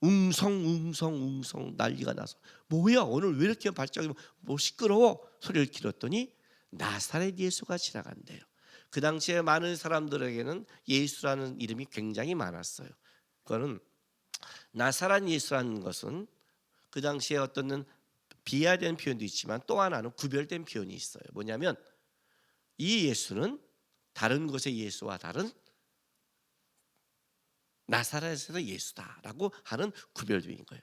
웅성 난리가 나서 뭐야 오늘 왜 이렇게 발작이 시끄러워 소리를 길었더니 나사렛 예수가 지나간대요. 그 당시에 많은 사람들에게는 예수라는 이름이 굉장히 많았어요. 그거는 나사렛 예수라는 것은 그 당시에 어떤 비하된 표현도 있지만 또 하나는 구별된 표현이 있어요. 뭐냐면 이 예수는 다른 곳의 예수와 다른 나사렛에서 예수다라고 하는 구별된 거예요.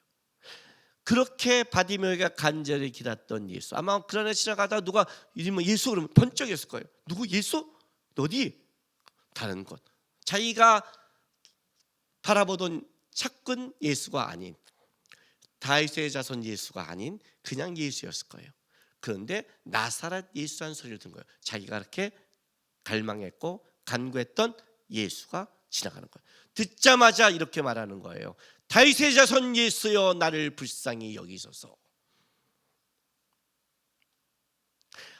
그렇게 바디메오가 간절히 기다렸던 예수. 아마 그러나 지나가다 누가 이름은 예수 그러면 번쩍였을 거예요. 누구 예수? 어디? 다른 곳. 자기가 바라보던 찾던 예수가 아닌, 다윗의 자손 예수가 아닌 그냥 예수였을 거예요. 그런데 나사렛 예수라는 소리를 듣는 거예요. 자기가 그렇게 갈망했고 간구했던 예수가 지나가는 거예요. 듣자마자 이렇게 말하는 거예요. 다윗의 자손 예수여 나를 불쌍히 여기소서.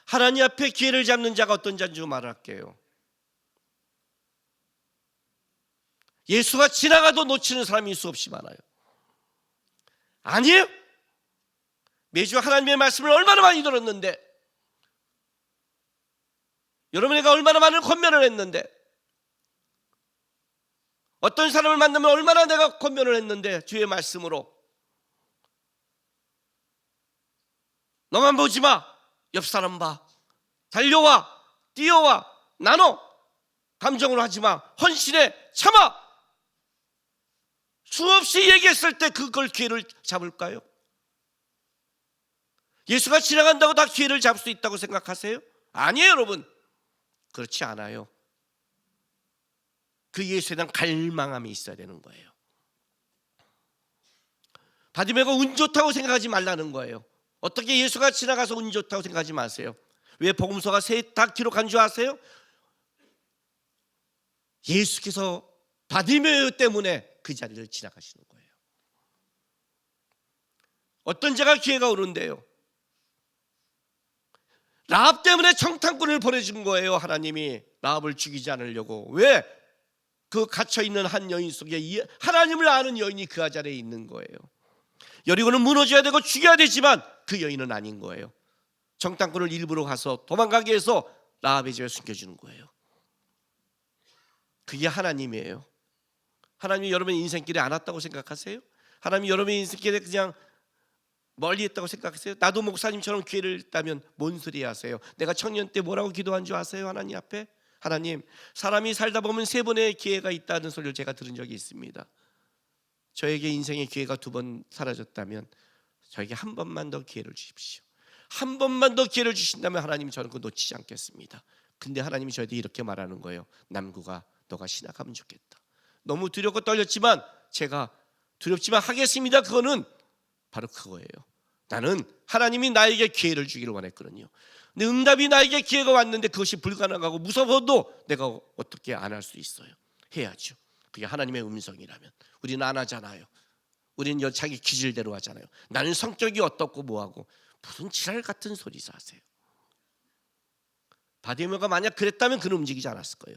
하나님 앞에 기회를 잡는 자가 어떤 자인 줄 말할게요. 예수가 지나가도 놓치는 사람이 수없이 많아요. 아니에요. 매주 하나님의 말씀을 얼마나 많이 들었는데, 여러분에게 얼마나 많은 권면을 했는데, 어떤 사람을 만나면 얼마나 내가 권면을 했는데 주의 말씀으로 너만 보지 마, 옆 사람 봐, 달려와, 뛰어와, 나눠, 감정으로 하지 마, 헌신해, 참아. 수없이 얘기했을 때 그걸 기회를 잡을까요? 예수가 지나간다고 다 기회를 잡을 수 있다고 생각하세요? 아니에요, 여러분. 그렇지 않아요. 그 예수에 대한 갈망함이 있어야 되는 거예요. 바디메오가 운 좋다고 생각하지 말라는 거예요. 어떻게 예수가 지나가서 운 좋다고 생각하지 마세요. 왜 복음서가 다 기록한 줄 아세요? 예수께서 바디메오 때문에 그 자리를 지나가시는 거예요. 어떤 자가 기회가 오는데요, 라합 때문에 정탐꾼을 보내준 거예요. 하나님이 라합을 죽이지 않으려고. 왜? 그 갇혀있는 한 여인 속에 하나님을 아는 여인이 그 자리에 있는 거예요. 여리고는 무너져야 되고 죽여야 되지만 그 여인은 아닌 거예요. 정탐꾼을 일부러 가서 도망가게 해서 라합의 집에 숨겨주는 거예요. 그게 하나님이에요. 하나님이 여러분의 인생길에 안 왔다고 생각하세요? 하나님이 여러분의 인생길에 그냥 멀리 있다고 생각하세요? 나도 목사님처럼 기회를 있다면 뭔 소리 하세요? 내가 청년 때 뭐라고 기도한 줄 아세요? 하나님 앞에? 하나님, 사람이 살다 보면 3번의 기회가 있다는 소리를 제가 들은 적이 있습니다. 저에게 인생의 기회가 2번 사라졌다면 저에게 한 번만 더 기회를 주십시오. 한 번만 더 기회를 주신다면 하나님, 저는 그거 놓치지 않겠습니다. 근데 하나님이 저희한테 이렇게 말하는 거예요. 남구가 너가 신학하면 좋겠다. 너무 두렵고 떨렸지만 제가 두렵지만 하겠습니다. 그거는 바로 그거예요. 나는 하나님이 나에게 기회를 주기를 원했거든요. 근데 응답이 나에게 기회가 왔는데 그것이 불가능하고 무서워도 내가 어떻게 안 할 수 있어요? 해야죠. 그게 하나님의 음성이라면. 우리는 안 하잖아요. 우리는 자기 기질대로 하잖아요. 나는 성격이 어떻고 뭐하고 무슨 지랄 같은 소리서 하세요. 바디메오가 만약 그랬다면 그는 움직이지 않았을 거예요.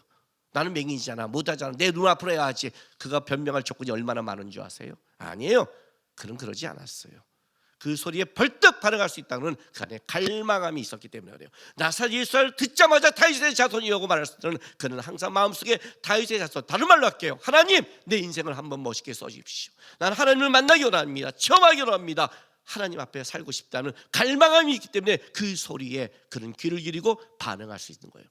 나는 맹인이잖아, 못하잖아, 내 눈앞으로 해야지. 그가 변명할 조건이 얼마나 많은 줄 아세요? 아니에요. 그는 그러지 않았어요. 그 소리에 벌떡 반응할 수 있다는 그 안에 갈망함이 있었기 때문에 그래요. 나사 예수를 듣자마자 다윗의 자손이라고 말했을 때는 그는 항상 마음속에 다윗의 자손, 다른 말로 할게요. 하나님, 내 인생을 한번 멋있게 써주십시오. 난 하나님을 만나기 원합니다. 체험하기 원합니다. 하나님 앞에 살고 싶다는 갈망함이 있기 때문에 그 소리에 그는 귀를 기울이고 반응할 수 있는 거예요.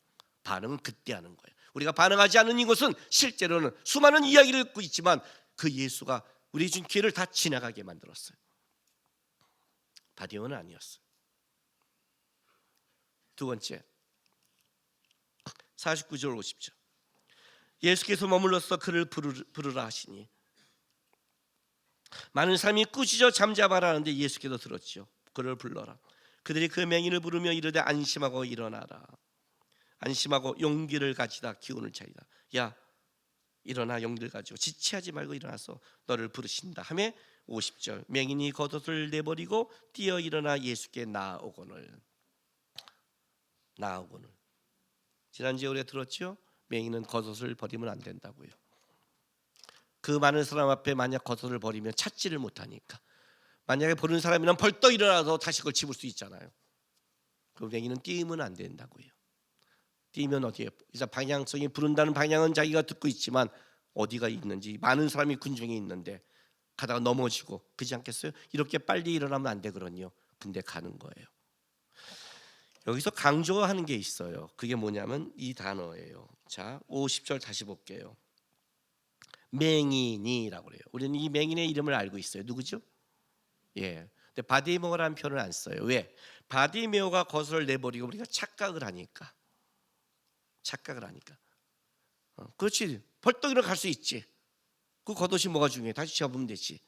반응은 그때 하는 거예요. 우리가 반응하지 않는 이것은 실제로는 수많은 이야기를 듣고 있지만 그 예수가 우리 준 기회를 다 지나가게 만들었어요. 바디오는 아니었어요. 두 번째, 49절 50절. 예수께서 머물러서 그를 부르라 하시니 많은 사람이 꾸짖어 잠잠하라 하는데 예수께서 들었지요. 그를 불러라. 그들이 그 맹인을 부르며 이르되 안심하고 일어나라. 안심하고 용기를 가지다. 기운을 차리다. 야, 일어나, 용기를 가지고 지체하지 말고 일어나서 너를 부르신다 하며 50절. 맹인이 겉옷을 내버리고 뛰어 일어나 예수께 나아오거늘. 지난주에 우리가 들었죠? 맹인은 겉옷을 버리면 안 된다고요. 그 많은 사람 앞에 만약 겉옷을 버리면 찾지를 못하니까. 만약에 버리는 사람이면 벌떡 일어나서 다시 그걸 집을 수 있잖아요. 그 맹인은 뛰면 안 된다고요. 뛰면 어디에? 이제 방향성이 부른다는 방향은 자기가 듣고 있지만 어디가 있는지, 많은 사람이 군중에 있는데 가다가 넘어지고 그렇지 않겠어요? 이렇게 빨리 일어나면 안 되거든요. 근데 가는 거예요. 여기서 강조하는 게 있어요. 그게 뭐냐면 이 단어예요. 자, 50절 다시 볼게요. 맹인이라고 그래요. 우리는 이 맹인의 이름을 알고 있어요. 누구죠? 예. 근데 바디메오라는 표현을 안 써요. 왜? 바디메오가 겉을 내버리고 우리가 착각을 하니까. 그렇지. 벌떡 일어날 수 있지. 그 겉옷이 뭐가 중요해? 다시 접으면 되지.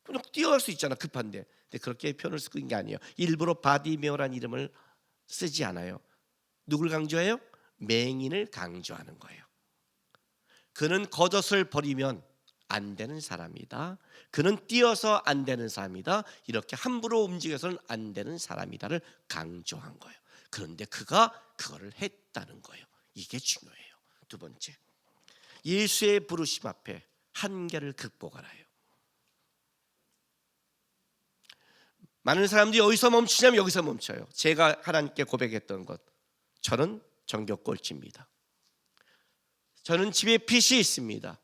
그냥 뛰어갈 수 있잖아, 급한데. 근데 그렇게 표현을 쓰고 있는 게 아니에요. 일부러 바디메오라는 이름을 쓰지 않아요. 누굴 강조해요? 맹인을 강조하는 거예요. 그는 겉옷을 버리면 안 되는 사람이다. 그는 뛰어서 안 되는 사람이다. 이렇게 함부로 움직여서는 안 되는 사람이다를 강조한 거예요. 그런데 그가 그거를 했다는 거예요. 이게 중요해요. 두 번째, 예수의 부르심 앞에 한계를 극복하라요. 많은 사람들이 어디서 멈추냐면 여기서 멈춰요. 제가 하나님께 고백했던 것, 저는 정교 꼴찌입니다. 저는 집에 빚이 있습니다.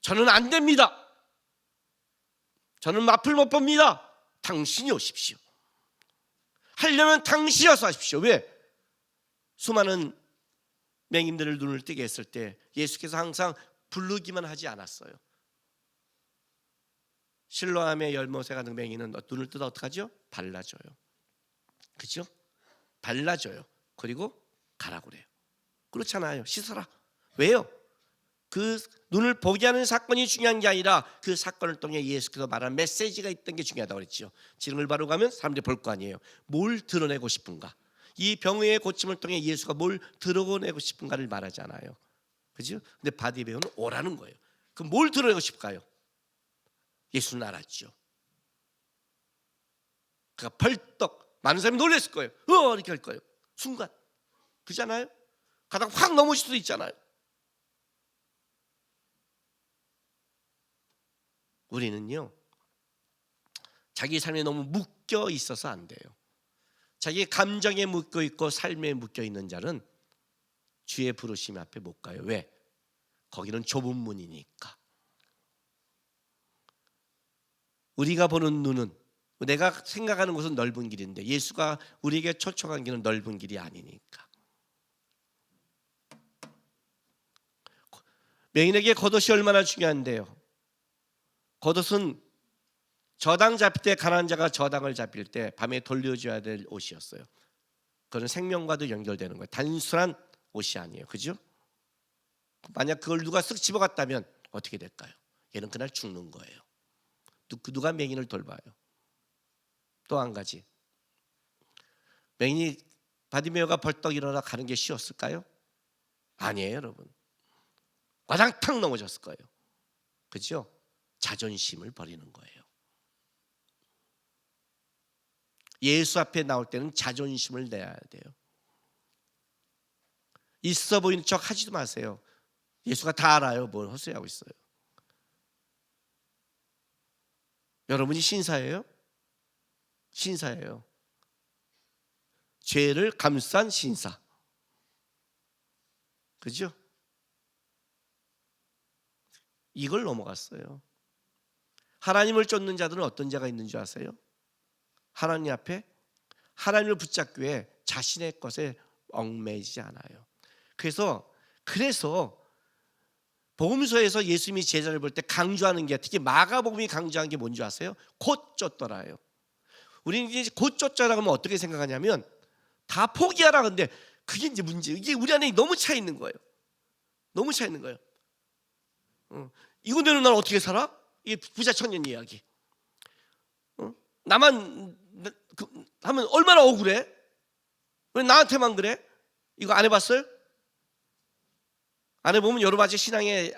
저는 안 됩니다. 저는 앞을 못 봅니다. 당신이 오십시오. 하려면 당신이 와서 하십시오. 왜? 수많은 맹인들을 눈을 뜨게 했을 때 예수께서 항상 부르기만 하지 않았어요. 실로암의 열못에 가는 맹인은 눈을 뜨다 어떡하죠? 발라줘요. 그죠? 발라줘요. 그리고 가라고 그래요. 그렇잖아요. 씻어라. 왜요? 그 눈을 보게 하는 사건이 중요한 게 아니라 그 사건을 통해 예수께서 말한 메시지가 있던 게 중요하다고 그랬죠. 지름을 바로 가면 사람들이 볼 거 아니에요. 뭘 드러내고 싶은가? 이 병의 고침을 통해 예수가 뭘 드러내고 싶은가를 말하잖아요. 그죠? 근데 바디메오는 오라는 거예요. 그럼 뭘 드러내고 싶을까요? 예수는 알았죠. 그가 벌떡, 많은 사람이 놀랐을 거예요. 이렇게 할 거예요. 순간. 그잖아요? 가다가 확 넘어질 수도 있잖아요. 우리는요, 자기 삶에 너무 묶여 있어서 안 돼요. 자기 감정에 묶여 있고 삶에 묶여 있는 자는 주의 부르심 앞에 못 가요. 왜? 거기는 좁은 문이니까. 우리가 보는 눈은, 내가 생각하는 것은 넓은 길인데 예수가 우리에게 초청한 길은 넓은 길이 아니니까. 맹인에게 겉옷이 얼마나 중요한데요. 겉옷은 저당 잡힐 때, 가난한 자가 저당을 잡힐 때 밤에 돌려줘야 될 옷이었어요. 그건 생명과도 연결되는 거예요. 단순한 옷이 아니에요. 그죠? 만약 그걸 누가 쓱 집어갔다면 어떻게 될까요? 얘는 그날 죽는 거예요. 누가 맹인을 돌봐요? 또 한 가지, 맹인이 바디메오가 벌떡 일어나 가는 게 쉬웠을까요? 아니에요, 여러분. 와장탕 넘어졌을 거예요. 그죠? 자존심을 버리는 거예요. 예수 앞에 나올 때는 자존심을 내야 돼요. 있어 보이는 척 하지도 마세요. 예수가 다 알아요. 뭘 헛소리하고 있어요. 여러분이 신사예요? 신사예요. 죄를 감싼 신사. 그죠? 이걸 넘어갔어요. 하나님을 쫓는 자들은 어떤 자가 있는 줄 아세요? 하나님 앞에 하나님을 붙잡기 위해 자신의 것에 얽매이지 않아요. 그래서 복음서에서 예수님이 제자를 볼 때 강조하는 게, 특히 마가복음이 강조한 게 뭔지 아세요? 곧 쫓더라요. 우리는 이제 곧 쫓자라고 하면 어떻게 생각하냐면 다 포기하라. 근데 그게 이제 문제. 이게 우리 안에 너무 차 있는 거예요. 너무 차 있는 거예요. 이거 내는 날 어떻게 살아? 이게 부자 청년 이야기. 나만 하면 얼마나 억울해? 왜 나한테만 그래? 이거 안 해봤어요? 안 해보면 여러 가지 신앙에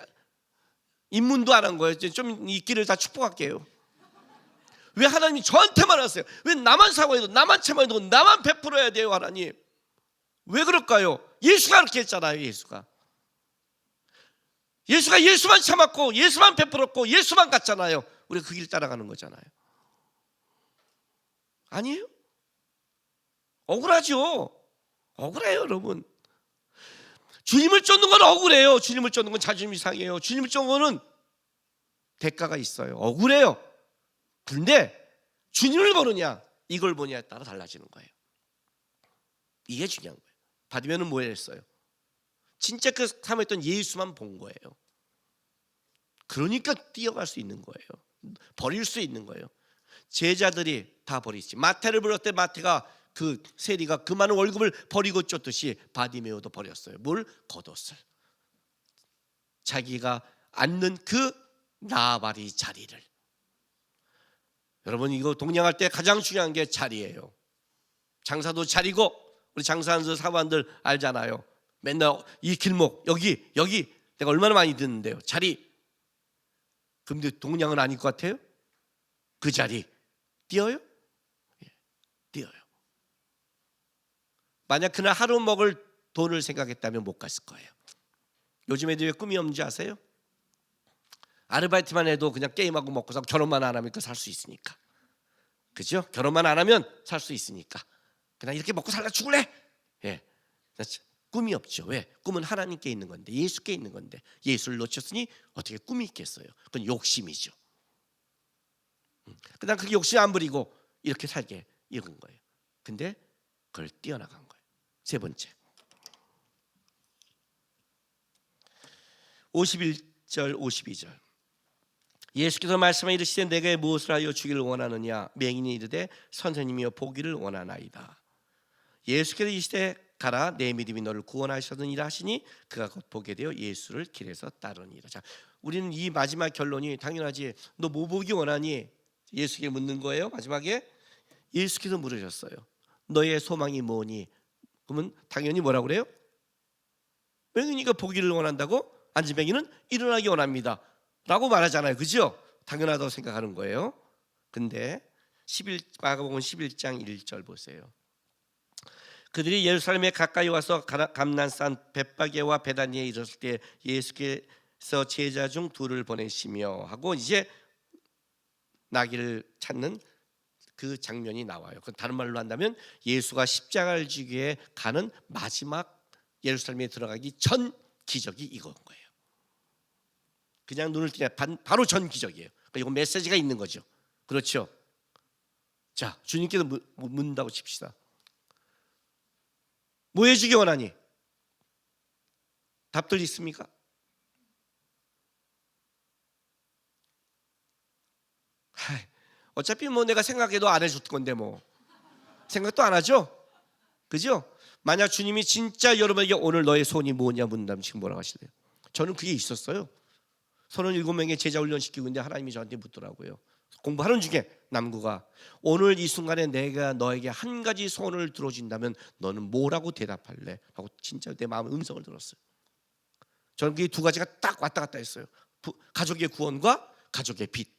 입문도 안 한 거예요. 좀 있기를 다 축복할게요. 왜 하나님이 저한테만 하세요? 왜 나만 사과해도, 나만 참아도, 나만 베풀어야 돼요, 하나님? 왜 그럴까요? 예수가 그렇게 했잖아요. 예수만 참았고, 예수만 베풀었고, 예수만 갔잖아요. 우리가 그 길 따라가는 거잖아요. 아니에요? 억울하죠. 억울해요, 여러분. 주님을 쫓는 건 억울해요. 주님을 쫓는 건 자존심이 상해요. 주님을 쫓는 거는 대가가 있어요. 억울해요. 그런데 주님을 보느냐, 이걸 보느냐에 따라 달라지는 거예요. 이게 중요한 거예요. 바디메오는 뭐 했어요? 진짜 그 사모했던 예수만 본 거예요. 그러니까 뛰어갈 수 있는 거예요. 버릴 수 있는 거예요. 제자들이 다 버리지. 마태를 불렀을 때 마태가 그 세리가 그 많은 월급을 버리고 쫓듯이 바디메오도 버렸어요. 뭘? 겉옷을. 자기가 앉는 그 나발이 자리를. 여러분, 이거 동냥할 때 가장 중요한 게 자리예요. 장사도 자리고, 우리 장사하는 사관들 알잖아요. 맨날 이 길목 여기 내가 얼마나 많이 듣는데요. 자리. 근데 동냥은 아닐 것 같아요? 그 자리 뛰어요? 뛰어요. 만약 그날 하루 먹을 돈을 생각했다면 못 갔을 거예요. 요즘 애들 왜 꿈이 없는지 아세요? 아르바이트만 해도 그냥 게임하고 먹고서 결혼만 안 하면 살 수 있으니까. 그죠? 결혼만 안 하면 살 수 있으니까 그냥 이렇게 먹고 살다 죽을래? 예. 꿈이 없죠. 왜? 꿈은 하나님께 있는 건데, 예수께 있는 건데, 예수를 놓쳤으니 어떻게 꿈이 있겠어요? 그건 욕심이죠. 그냥 그 욕심 안 부리고 이렇게 살게 이런 거예요. 근데 그걸 뛰어나간 거예요. 세 번째, 51절 52절. 예수께서 말씀하여 이르시되 내게 무엇을 하여 주기를 원하느냐? 맹인이 이르되 선생님이여 보기를 원하나이다. 예수께서 이르시되 가라, 내 믿음이 너를 구원하셨느니라 하시니 그가 곧 보게 되어 예수를 길에서 따르니라. 자, 우리는 이 마지막 결론이 당연하지. 너 뭐 보기 원하니? 예수께 묻는 거예요. 마지막에 예수께서 물으셨어요. 너의 소망이 뭐니? 그러면 당연히 뭐라고 그래요? 맹인이가 보기를 원한다고? 앉은 맹인은 일어나기 원합니다 라고 말하잖아요. 그죠? 당연하다고 생각하는 거예요. 근데 마가복음 11장 1절 보세요. 그들이 예루살렘에 가까이 와서 감난산 벳바게와 베다니에 이르렀을 때 예수께서 제자 중 둘을 보내시며 하고 이제 나귀를 찾는 그 장면이 나와요. 다른 말로 한다면 예수가 십자가를 지기 위해 가는 마지막 예루살렘에 들어가기 전 기적이 이건 거예요. 그냥 눈을 뜨냐 바로 전 기적이에요. 그러니까 이거 메시지가 있는 거죠. 그렇죠? 자, 주님께서 묻는다고 칩시다. 뭐 해주기 원하니? 답들 있습니까? 어차피 뭐 내가 생각해도 안 해줄 건데 뭐 생각도 안 하죠? 그죠? 만약 주님이 진짜 여러분에게 오늘 너의 소원이 뭐냐 묻는다면 지금 뭐라고 하실래요? 저는 그게 있었어요. 37명의 제자 훈련시키고 있는데 하나님이 저한테 묻더라고요. 공부하는 중에 남구가 오늘 이 순간에 내가 너에게 한 가지 소원을 들어준다면 너는 뭐라고 대답할래? 하고 진짜 내 마음의 음성을 들었어요. 저는 그 두 가지가 딱 왔다 갔다 했어요. 가족의 구원과 가족의 빚.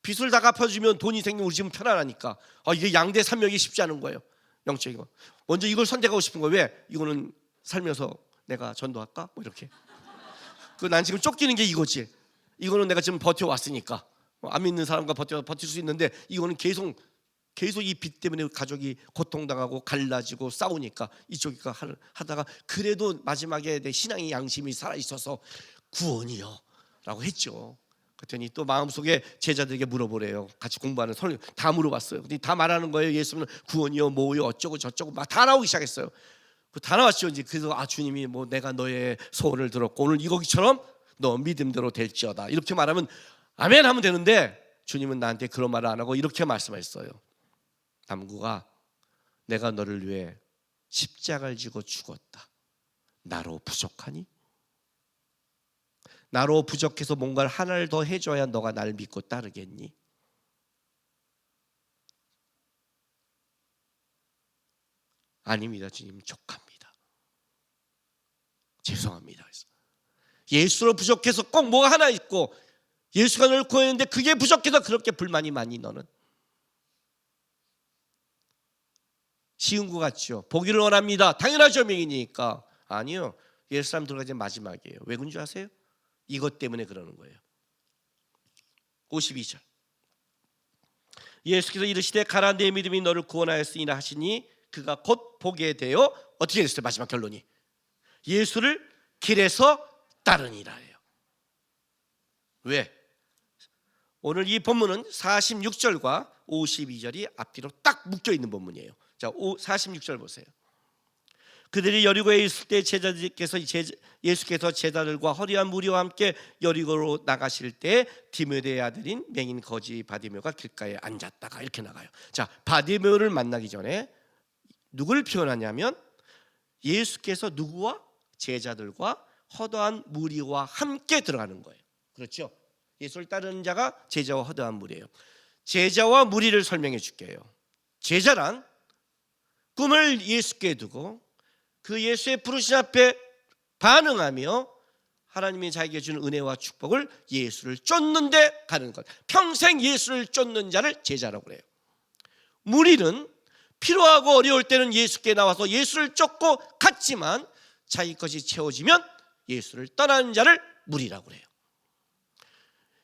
빚을 다 갚아주면 돈이 생기면 우리 집은 편안하니까 이게 양대 산맥이 쉽지 않은 거예요. 영적인 거. 먼저 이걸 선택하고 싶은 거예요. 왜? 이거는 살면서 내가 전도할까? 뭐 이렇게. 난 지금 쫓기는 게 이거지. 이거는 내가 지금 버텨왔으니까 안 믿는 사람과 버틸 수 있는데 이거는 계속 이 빚 때문에 가족이 고통당하고 갈라지고 싸우니까 이쪽이가 하다가 그래도 마지막에 내 신앙의 양심이 살아있어서 구원이요 라고 했죠. 그랬더니 또 마음속에 제자들에게 물어보래요. 같이 공부하는 설교 다 물어봤어요. 근데 다 말하는 거예요. 예수는 구원이요 뭐요 어쩌고 저쩌고 막 다 나오기 시작했어요. 다 나왔죠. 이제 그래서 주님이 뭐 내가 너의 소원을 들었고 오늘 이거기처럼 너 믿음대로 될지어다 이렇게 말하면 아멘 하면 되는데 주님은 나한테 그런 말을 안 하고 이렇게 말씀하셨어요. 남구가 내가 너를 위해 십자가를 지고 죽었다. 나로 부족하니? 나로 부족해서 뭔가를 하나를 더 해줘야 너가 날 믿고 따르겠니? 아닙니다. 주님 족합니다. 죄송합니다. 예수로 부족해서 꼭 뭐가 하나 있고 예수가 너를 구했는데 그게 부족해서 그렇게 불만이 많이 너는 쉬운 것 같죠. 보기를 원합니다. 당연하죠. 명이니까. 아니요. 예루살렘 들어가기 마지막이에요. 왜 그런 줄 아세요? 이것 때문에 그러는 거예요. 52절 예수께서 이르시되 가라 내 믿음이 너를 구원하였으니라 하시니 그가 곧 보게 되어 어떻게 됐어요? 마지막 결론이 예수를 길에서 따르니라 해요. 왜? 오늘 이 본문은 46절과 52절이 앞뒤로 딱 묶여있는 본문이에요. 자, 46절 보세요. 그들이 여리고에 있을 때 예수께서 제자들과 허리한 무리와 함께 여리고로 나가실 때 디메데의 아들인 맹인 거지 바디메오가 길가에 앉았다가 이렇게 나가요. 자, 바디메오를 만나기 전에 누구를 표현하냐면 예수께서 누구와? 제자들과 허다한 무리와 함께 들어가는 거예요. 그렇죠? 예수를 따르는 자가 제자와 허다한 무리예요. 제자와 무리를 설명해 줄게요. 제자란 꿈을 예수께 두고 그 예수의 부르심 앞에 반응하며 하나님이 자기에게 주는 은혜와 축복을 예수를 쫓는 데 가는 것. 평생 예수를 쫓는 자를 제자라고 그래요. 무리는 필요하고 어려울 때는 예수께 나와서 예수를 쫓고 갔지만 자기 것이 채워지면 예수를 떠나는 자를 무리라고 그래요.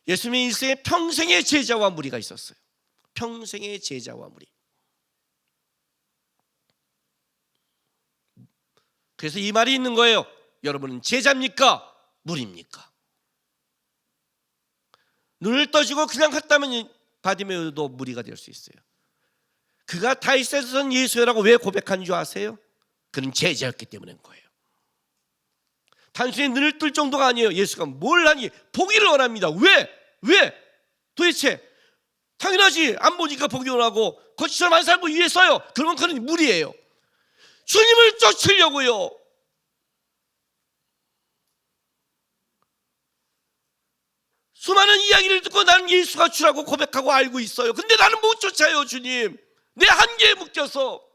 예수님의 일생에 평생의 제자와 무리가 있었어요. 평생의 제자와 무리. 그래서 이 말이 있는 거예요. 여러분은 제자입니까? 무리입니까? 눈을 떠주고 그냥 갔다면 바디메오도 무리가 될 수 있어요. 그가 다윗에서 선 예수라고 왜 고백한 줄 아세요? 그는 제자였기 때문인 거예요. 단순히 눈을 뜰 정도가 아니에요. 예수가 뭘 하니? 보기를 원합니다. 왜? 도대체 당연하지. 안 보니까 보기 원하고 거치처럼 안 살고 위해서요. 그러면 그는 무리예요. 주님을 쫓으려고요. 수많은 이야기를 듣고 나는 예수가 주라고 고백하고 알고 있어요. 근데 나는 못 쫓아요. 주님, 내 한계에 묶여서.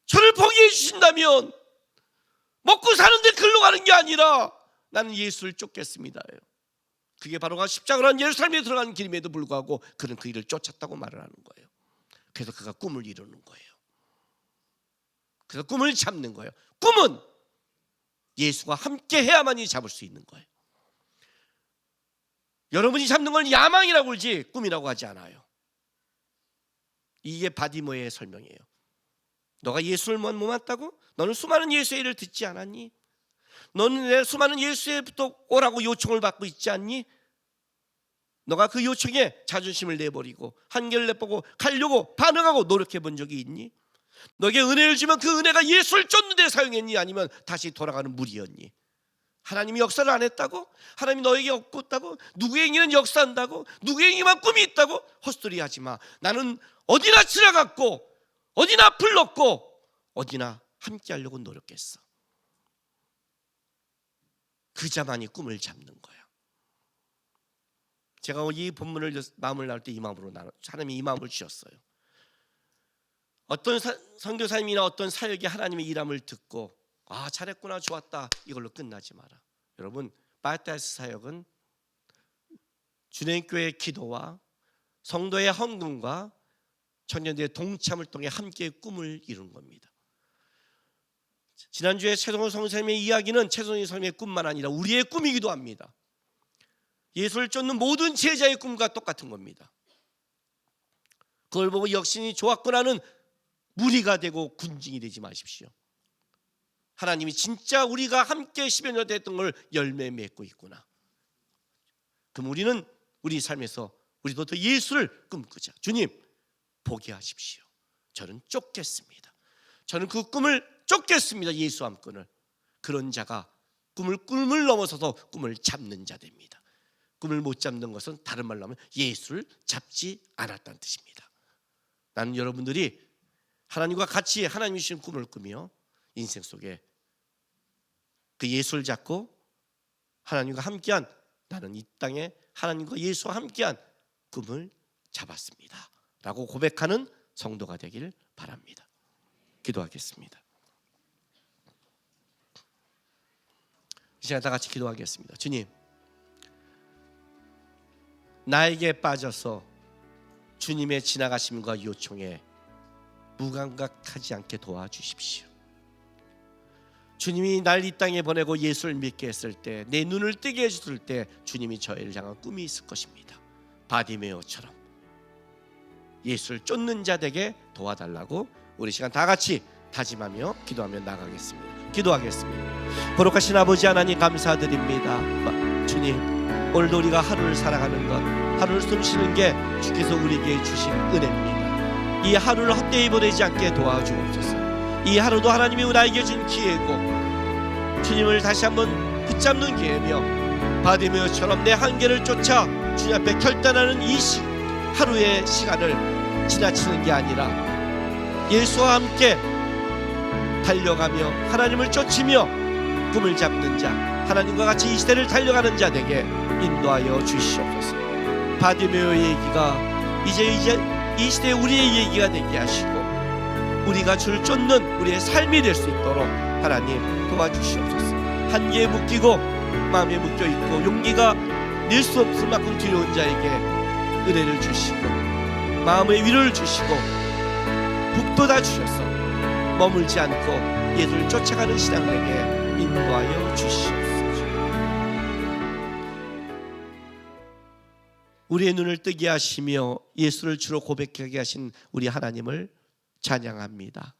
저를 포기해 주신다면 먹고 사는데 글로 가는 게 아니라 나는 예수를 쫓겠습니다. 그게 바로 십자가라는 예루살렘에 들어가는 길임에도 불구하고 그는 그 일을 쫓았다고 말을 하는 거예요. 그래서 그가 꿈을 이루는 거예요. 그래서 꿈을 잡는 거예요. 꿈은 예수가 함께 해야만이 잡을 수 있는 거예요. 여러분이 잡는 건 야망이라고 그러지 꿈이라고 하지 않아요. 이게 바디모의 설명이에요. 너가 예수를 못 만났다고? 너는 수많은 예수의 일을 듣지 않았니? 너는 내 수많은 예수에부터 오라고 요청을 받고 있지 않니? 너가 그 요청에 자존심을 내버리고 한계를 내보고 가려고 반응하고 노력해 본 적이 있니? 너에게 은혜를 주면 그 은혜가 예수를 쫓는 데 사용했니? 아니면 다시 돌아가는 무리였니? 하나님이 역사를 안 했다고? 하나님이 너에게 없었다고? 누구에게는 역사한다고? 누구에게만 꿈이 있다고? 헛소리 하지 마. 나는 어디나 지나갔고 어디나 불렀고 어디나 함께 하려고 노력했어. 그 자만이 꿈을 잡는 거야. 제가 이 본문을 마음을 나눌 때 이 마음으로 하나님이 이 마음을 주셨어요. 어떤 선교사님이나 어떤 사역이 하나님의 일함을 듣고 잘했구나, 좋았다, 이걸로 끝나지 마라. 여러분, 바테아스 사역은 주님교회의 기도와 성도의 헌금과 청년들의 동참을 통해 함께 꿈을 이룬 겁니다. 지난주에 최성훈 선생님의 이야기는 최성훈 선생님의 꿈만 아니라 우리의 꿈이기도 합니다. 예수를 쫓는 모든 제자의 꿈과 똑같은 겁니다. 그걸 보고 역신이 좋았구나는 무리가 되고 군중이 되지 마십시오. 하나님이 진짜 우리가 함께 10여 년 됐던 걸 열매 맺고 있구나. 그럼 우리는 우리 삶에서 우리도 더 예수를 꿈꾸자. 주님, 포기하십시오. 저는 쫓겠습니다. 저는 그 꿈을 쫓겠습니다. 예수 함꾼을. 그런 자가 꿈을 넘어서서 꿈을 잡는 자 됩니다. 꿈을 못 잡는 것은 다른 말로 하면 예수를 잡지 않았다는 뜻입니다. 나는 여러분들이 하나님과 같이 하나님이 주신 꿈을 꾸며 인생 속에 그 예수를 잡고 하나님과 함께한, 나는 이 땅에 하나님과 예수와 함께한 꿈을 잡았습니다 라고 고백하는 성도가 되길 바랍니다. 기도하겠습니다. 이 시간 다 같이 기도하겠습니다. 주님, 나에게 빠져서 주님의 지나가심과 요청에 무감각하지 않게 도와주십시오. 주님이 날 이 땅에 보내고 예수를 믿게 했을 때, 내 눈을 뜨게 해줬을 때 주님이 저희를 향한 꿈이 있을 것입니다. 바디메오처럼 예수를 쫓는 자 되게 도와달라고 우리 시간 다 같이 다짐하며 기도하며 나가겠습니다. 기도하겠습니다. 거룩하신 아버지 하나님, 감사드립니다. 주님, 오늘도 우리가 하루를 살아가는 것, 하루를 숨쉬는 게 주께서 우리에게 주신 은혜입니다. 이 하루를 헛되이 보내지 않게 도와주옵소서. 이 하루도 하나님이 나에게 준 기회고 주님을 다시 한번 붙잡는 기회며 바디메오처럼 내 한계를 쫓아 주님 앞에 결단하는 이 하루의 시간을 지나치는 게 아니라 예수와 함께 달려가며 하나님을 쫓으며 꿈을 잡는 자, 하나님과 같이 이 시대를 달려가는 자 되게 인도하여 주시옵소서. 바디메오의 얘기가 이제 이 시대에 우리의 얘기가 되게 하시고 우리가 주를 쫓는 우리의 삶이 될 수 있도록 하나님 도와주시옵소서. 한계에 묶이고 마음에 묶여있고 용기가 낼 수 없을 만큼 두려운 자에게 은혜를 주시고 마음의 위로를 주시고 북돋아 주셔서 머물지 않고 예수를 쫓아가는 신앙에게 인도하여 주시옵소서. 우리의 눈을 뜨게 하시며 예수를 주로 고백하게 하신 우리 하나님을 찬양합니다.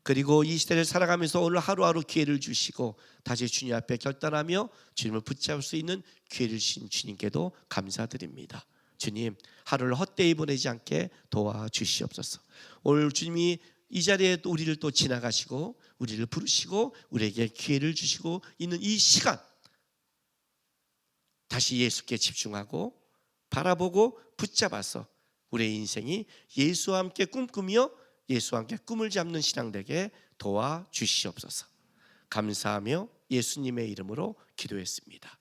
그리고 이 시대를 살아가면서 오늘 하루하루 기회를 주시고 다시 주님 앞에 결단하며 주님을 붙잡을 수 있는 기회를 주신 주님께도 감사드립니다. 주님, 하루를 헛되이 보내지 않게 도와주시옵소서. 오늘 주님이 이 자리에 또 우리를 또 지나가시고 우리를 부르시고 우리에게 기회를 주시고 있는 이 시간, 다시 예수께 집중하고 바라보고 붙잡아서 우리의 인생이 예수와 함께 꿈꾸며 예수와 함께 꿈을 잡는 신앙 되게 도와주시옵소서. 감사하며 예수님의 이름으로 기도했습니다.